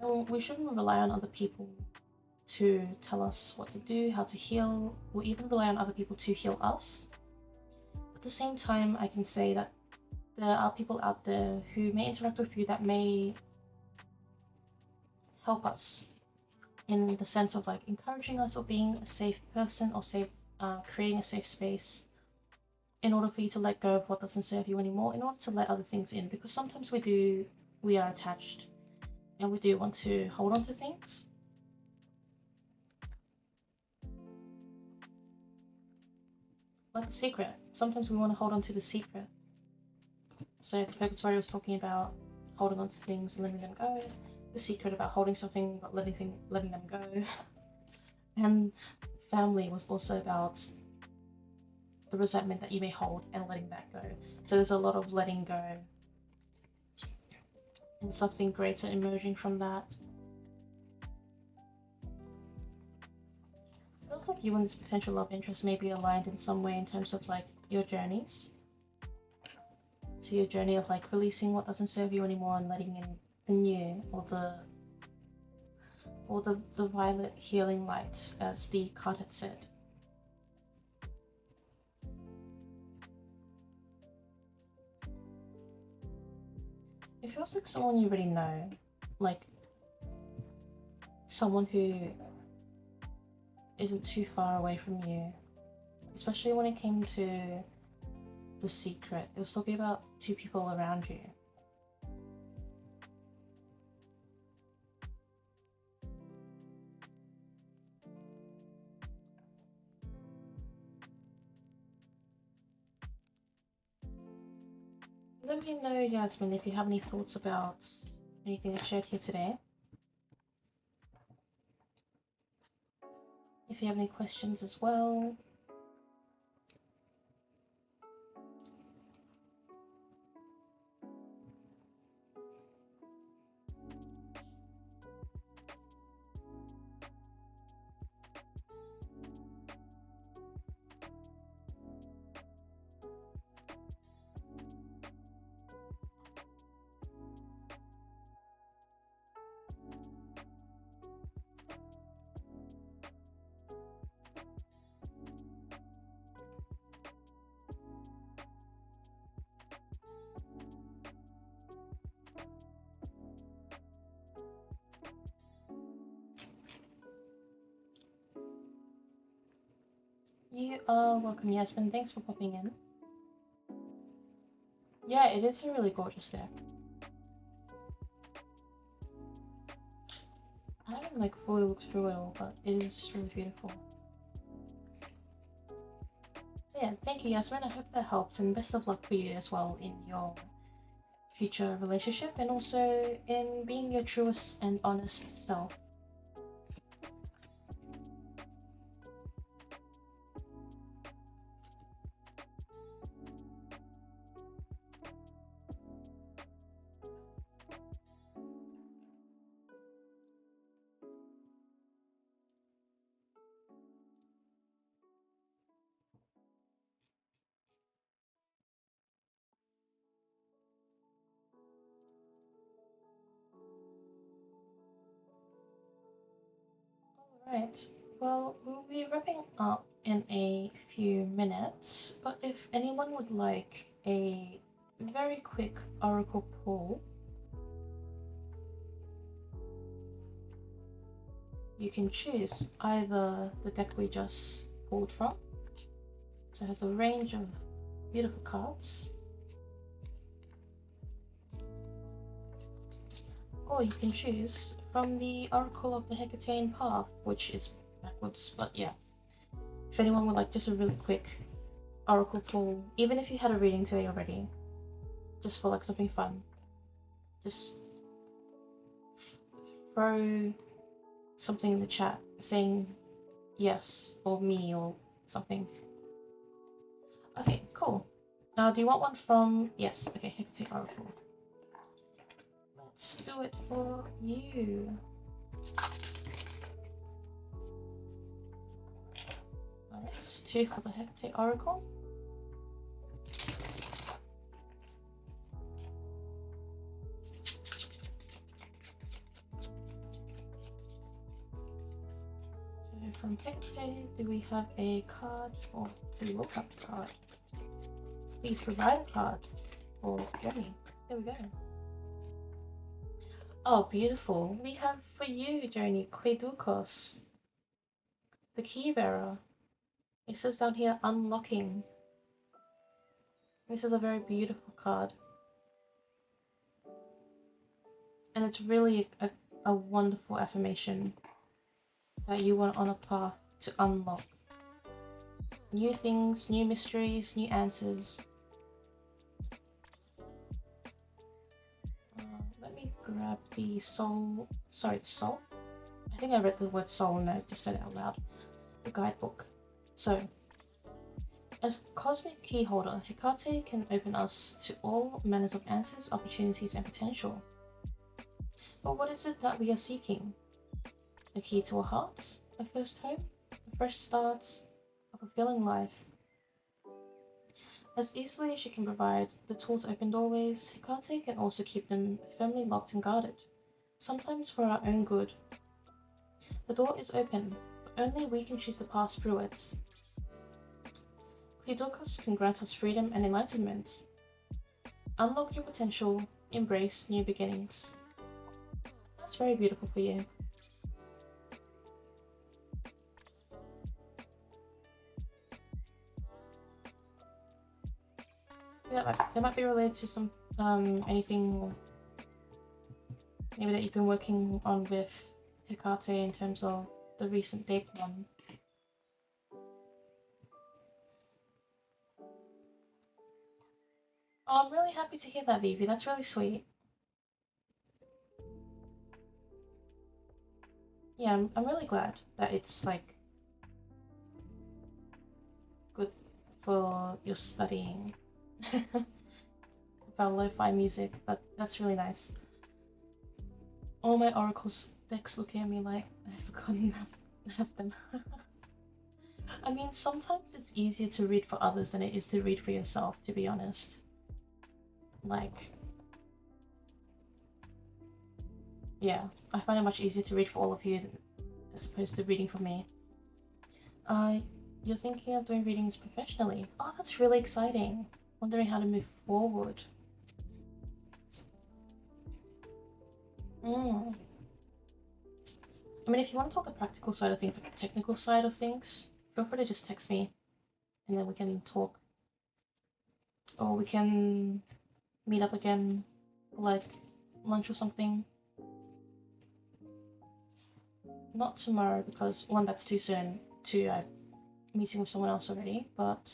And we shouldn't rely on other people to tell us what to do, how to heal, or even rely on other people to heal us. At the same time, I can say that there are people out there who may interact with you that may help us in the sense of like encouraging us or being a safe person or creating a safe space in order for you to let go of what doesn't serve you anymore, in order to let other things in, because sometimes we are attached and we do want to hold on to things. Like a secret. Sometimes we want to hold on to the secret. So the purgatory was talking about holding on to things and letting them go. The secret about holding something but letting them go. And family was also about the resentment that you may hold and letting that go. So there's a lot of letting go and something greater emerging from that. It feels like you and this potential love interest may be aligned in some way in terms of like your journeys. So your journey of like releasing what doesn't serve you anymore and letting in the new or the violet healing lights, as the card had said. It feels like someone you already know, like someone who isn't too far away from you, especially when it came to the secret. It was talking about two people around you. Let me know, Yasmin, if you have any thoughts about anything I shared here today. If you have any questions as well. You are welcome, Yasmin. Thanks for popping in. Yeah, it is a really gorgeous deck. I haven't like fully looked through it all, but it is really beautiful. Yeah, thank you, Yasmin. I hope that helps, and best of luck for you as well in your future relationship and also in being your truest and honest self. Alright, well, we'll be wrapping up in a few minutes, but if anyone would like a very quick oracle pull, you can choose either the deck we just pulled from, so it has a range of beautiful cards, or you can choose from the Oracle of the Hecatean Path, which is backwards, but yeah. If anyone would like just a really quick oracle pull, even if you had a reading today already, just for like something fun, just throw something in the chat saying yes or me or something. Okay, cool. Do you want one from... Yes, okay, Hecate Oracle. Let's do it for you. Alright, it's 2 for the Hecate Oracle. So from Hecate, do we have a card? Or do we will have a card? Please provide a card for Jenny. There we go. Oh, beautiful. We have for you, Joni, Cledukos, the key bearer. It says down here, unlocking. This is a very beautiful card. And it's really a wonderful affirmation that you are on a path to unlock new things, new mysteries, new answers. Let me grab the soul. Sorry, the soul? I think I read the word soul and I just said it out loud. The guidebook. So, as cosmic key holder, Hecate can open us to all manners of answers, opportunities, and potential. But what is it that we are seeking? A key to our hearts? A first home? A fresh start? A fulfilling life? As easily as she can provide the tool to open doorways, Hecate can also keep them firmly locked and guarded, sometimes for our own good. The door is open, but only we can choose to pass through it. Cledokos can grant us freedom and enlightenment. Unlock your potential, embrace new beginnings. That's very beautiful for you. That might be related to some anything maybe that you've been working on with Hecate in terms of the recent date one. Oh, I'm really happy to hear that, Vivi. That's really sweet. Yeah, I'm really glad that it's like good for your studying. About lo-fi music. That's really nice. All my oracles decks looking at me like I've forgotten half them. I mean, sometimes it's easier to read for others than it is to read for yourself, to be honest. Like, yeah, I find it much easier to read for all of you as opposed to reading for me. You're thinking of doing readings professionally. Oh, that's really exciting. Wondering how to move forward. I mean, if you want to talk the practical side of things, like the technical side of things, feel free to just text me and then we can talk. Or we can meet up again, like lunch or something. Not tomorrow because, one, that's too soon, two, I'm meeting with someone else already, but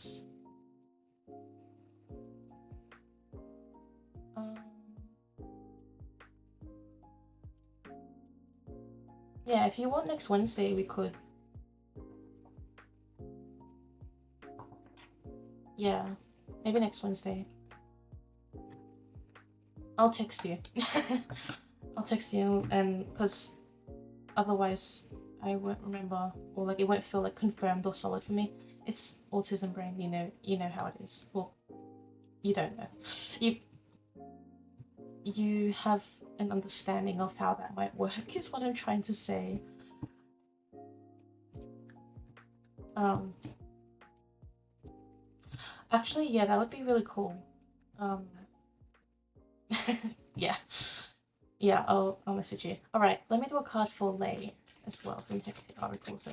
yeah, if you want next Wednesday, we could. Yeah, maybe next Wednesday. I'll text you. I'll text you, and because otherwise I won't remember, or like it won't feel like confirmed or solid for me. It's autism brain, you know how it is. Well, you don't know. You have an understanding of how that might work is what I'm trying to say. Actually, yeah, that would be really cool. Yeah. Yeah, I'll message you. Alright, let me do a card for Lay as well from Hecate Oracle. So,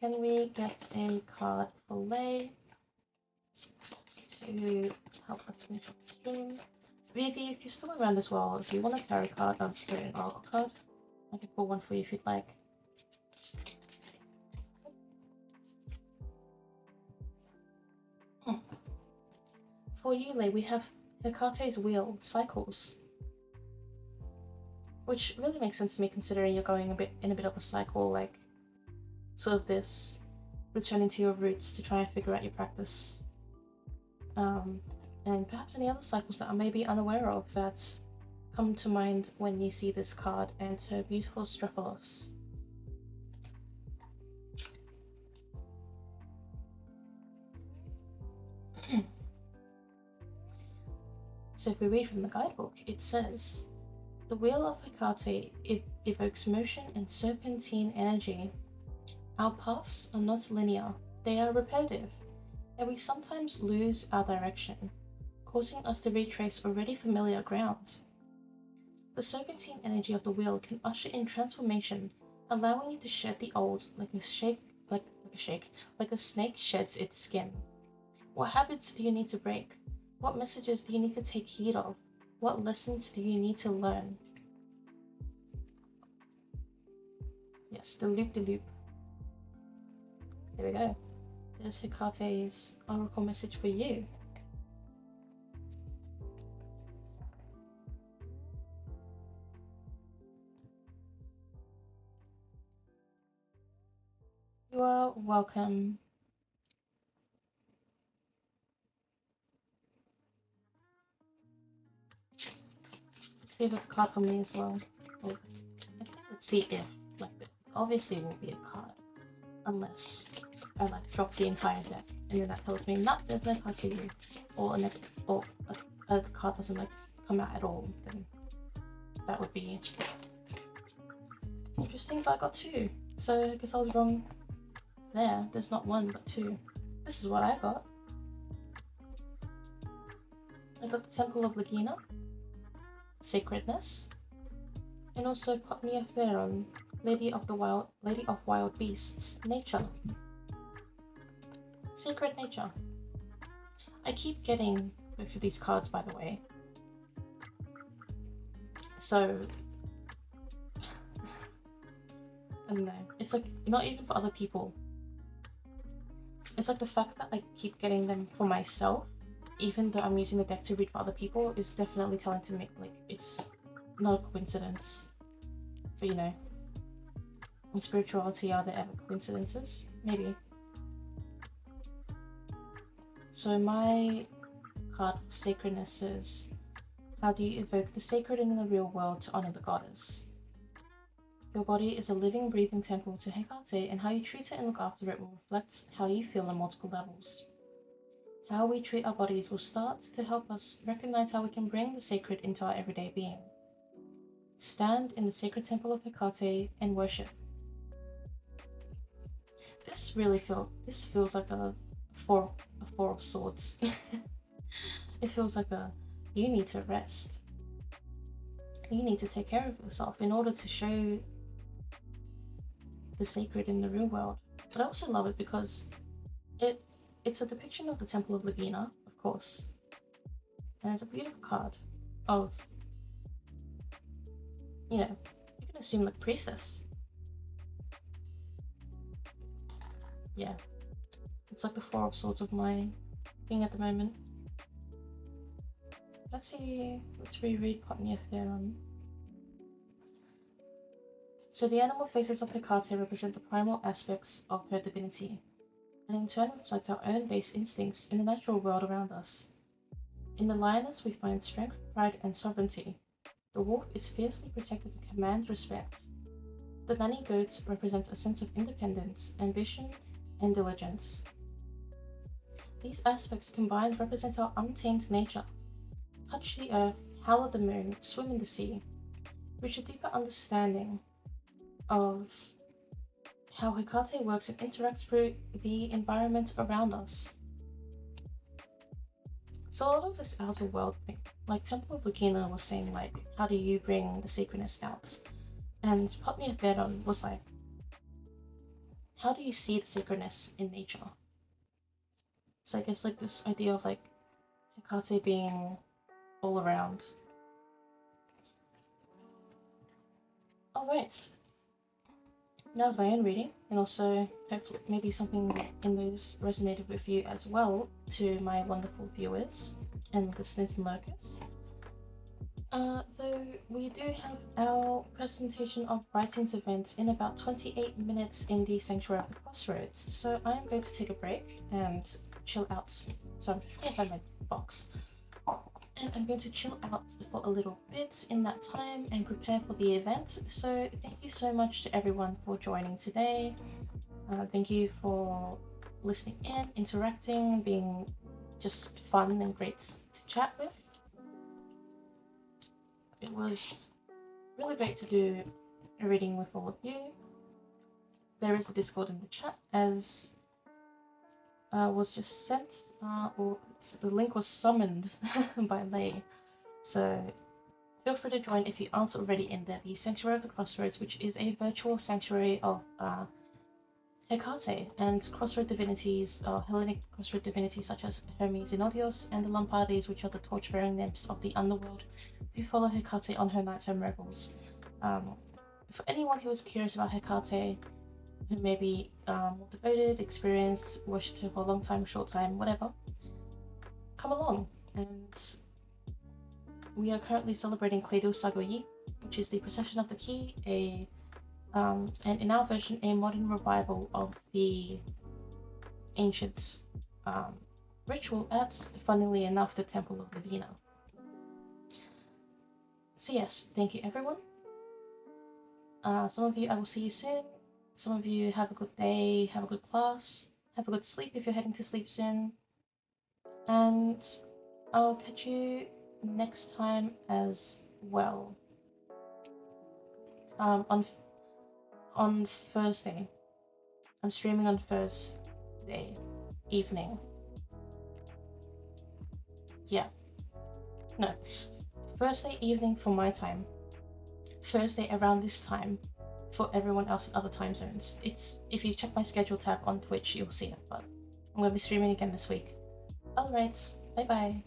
can we get a card for Lay to help us finish up the stream? Vivi, if you're still around as well, if you want a tarot card, sorry, an oracle card, I can pull one for you if you'd like. For you, Lay, we have Hecate's Wheel, Cycles. Which really makes sense to me considering you're going in a bit of a cycle, like sort of this returning to your roots to try and figure out your practice. and perhaps any other cycles that I may be unaware of that come to mind when you see this card and her beautiful Strophalos. So if we read from the guidebook, it says, the Wheel of Hecate evokes motion and serpentine energy. Our paths are not linear, they are repetitive, and we sometimes lose our direction, causing us to retrace already familiar ground. The serpentine energy of the wheel can usher in transformation, allowing you to shed the old like a snake sheds its skin. What habits do you need to break? What messages do you need to take heed of? What lessons do you need to learn? Yes, the loop-de-loop. There we go. There's Hecate's oracle message for you. You are welcome. See if it's a card from me as well. Let's see if, like, it obviously will be a card. Unless I like drop the entire deck and then that tells me, nah, there's no card for you. Or a card doesn't like come out at all, then that would be interesting, but I got two. So I guess I was wrong there. There's not one, but two. This is what I got. I got the Temple of Lagina, Sacredness, and also Potnia Theron, Lady of Wild Beasts, Nature. Sacred Nature. I keep getting both of these cards, by the way. So I don't know. It's like not even for other people. It's like the fact that I keep getting them for myself, even though I'm using the deck to read for other people, is definitely telling to me like it's not a coincidence. But you know, in spirituality, are there ever coincidences? Maybe. So my card for Sacredness says, how do you evoke the sacred in the real world to honor the goddess? Your body is a living, breathing temple to Hecate, and how you treat it and look after it will reflect how you feel on multiple levels. How we treat our bodies will start to help us recognize how we can bring the sacred into our everyday being. Stand in the sacred temple of Hecate and worship. This feels like a four of swords. It feels like you need to rest. You need to take care of yourself in order to show the sacred in the real world. But I also love it because it's a depiction of the Temple of Lagina, of course. And it's a beautiful card of, you know, you can assume like priestess. Yeah. It's like the Four of Swords of my being at the moment. Let's reread Potnia Theron. So the animal faces of Hecate represent the primal aspects of her divinity, and in turn reflect our own base instincts in the natural world around us. In the lioness we find strength, pride, and sovereignty. The wolf is fiercely protective and commands respect. The nanny goat represents a sense of independence, ambition, and diligence. These aspects combined represent our untamed nature. Touch the earth, howl at the moon, swim in the sea. Reach a deeper understanding of how Hecate works and interacts through the environment around us. So a lot of this outer world thing, like Temple of Lagina was saying like, how do you bring the sacredness out? And Potnia Theron was like, how do you see the sacredness in nature? So I guess like this idea of like Hecate being all around. Alright. That was my own reading, and also hopefully maybe something in those resonated with you as well, to my wonderful viewers and listeners and lurkers. Though we do have our presentation of writings event in about 28 minutes in the Sanctuary of the Crossroads, so I'm going to take a break and chill out. So I'm trying to find my box. And I'm going to chill out for a little bit in that time and prepare for the event. So thank you so much to everyone for joining today. Thank you for listening in, interacting, being just fun and great to chat with. It was really great to do a reading with all of you. There is a Discord in the chat, as was just sent, or the link was summoned by Lei. So feel free to join if you aren't already in there. The Sanctuary of the Crossroads, which is a virtual sanctuary of Hecate and crossroad divinities, Hellenic crossroad divinities such as Hermes Zinodios and the Lampades, which are the torch-bearing nymphs of the underworld who follow Hecate on her nighttime revels. For anyone who is curious about Hecate, who may be more devoted, experienced, worshipped her for a long time, short time, whatever, come along. And we are currently celebrating Kleidu Sagoyi, which is the Procession of the Key, and in our version, a modern revival of the ancient ritual at, funnily enough, the Temple of Ravina. So yes, thank you everyone. Some of you, I will see you soon. Some of you have a good day, have a good class, have a good sleep if you're heading to sleep soon. And I'll catch you next time as well. On Thursday. I'm streaming on Thursday evening. Yeah. No. Thursday evening for my time. Thursday around this time for everyone else in other time zones. It's, if you check my schedule tab on Twitch, you'll see it, but I'm going to be streaming again this week. Alright, bye bye.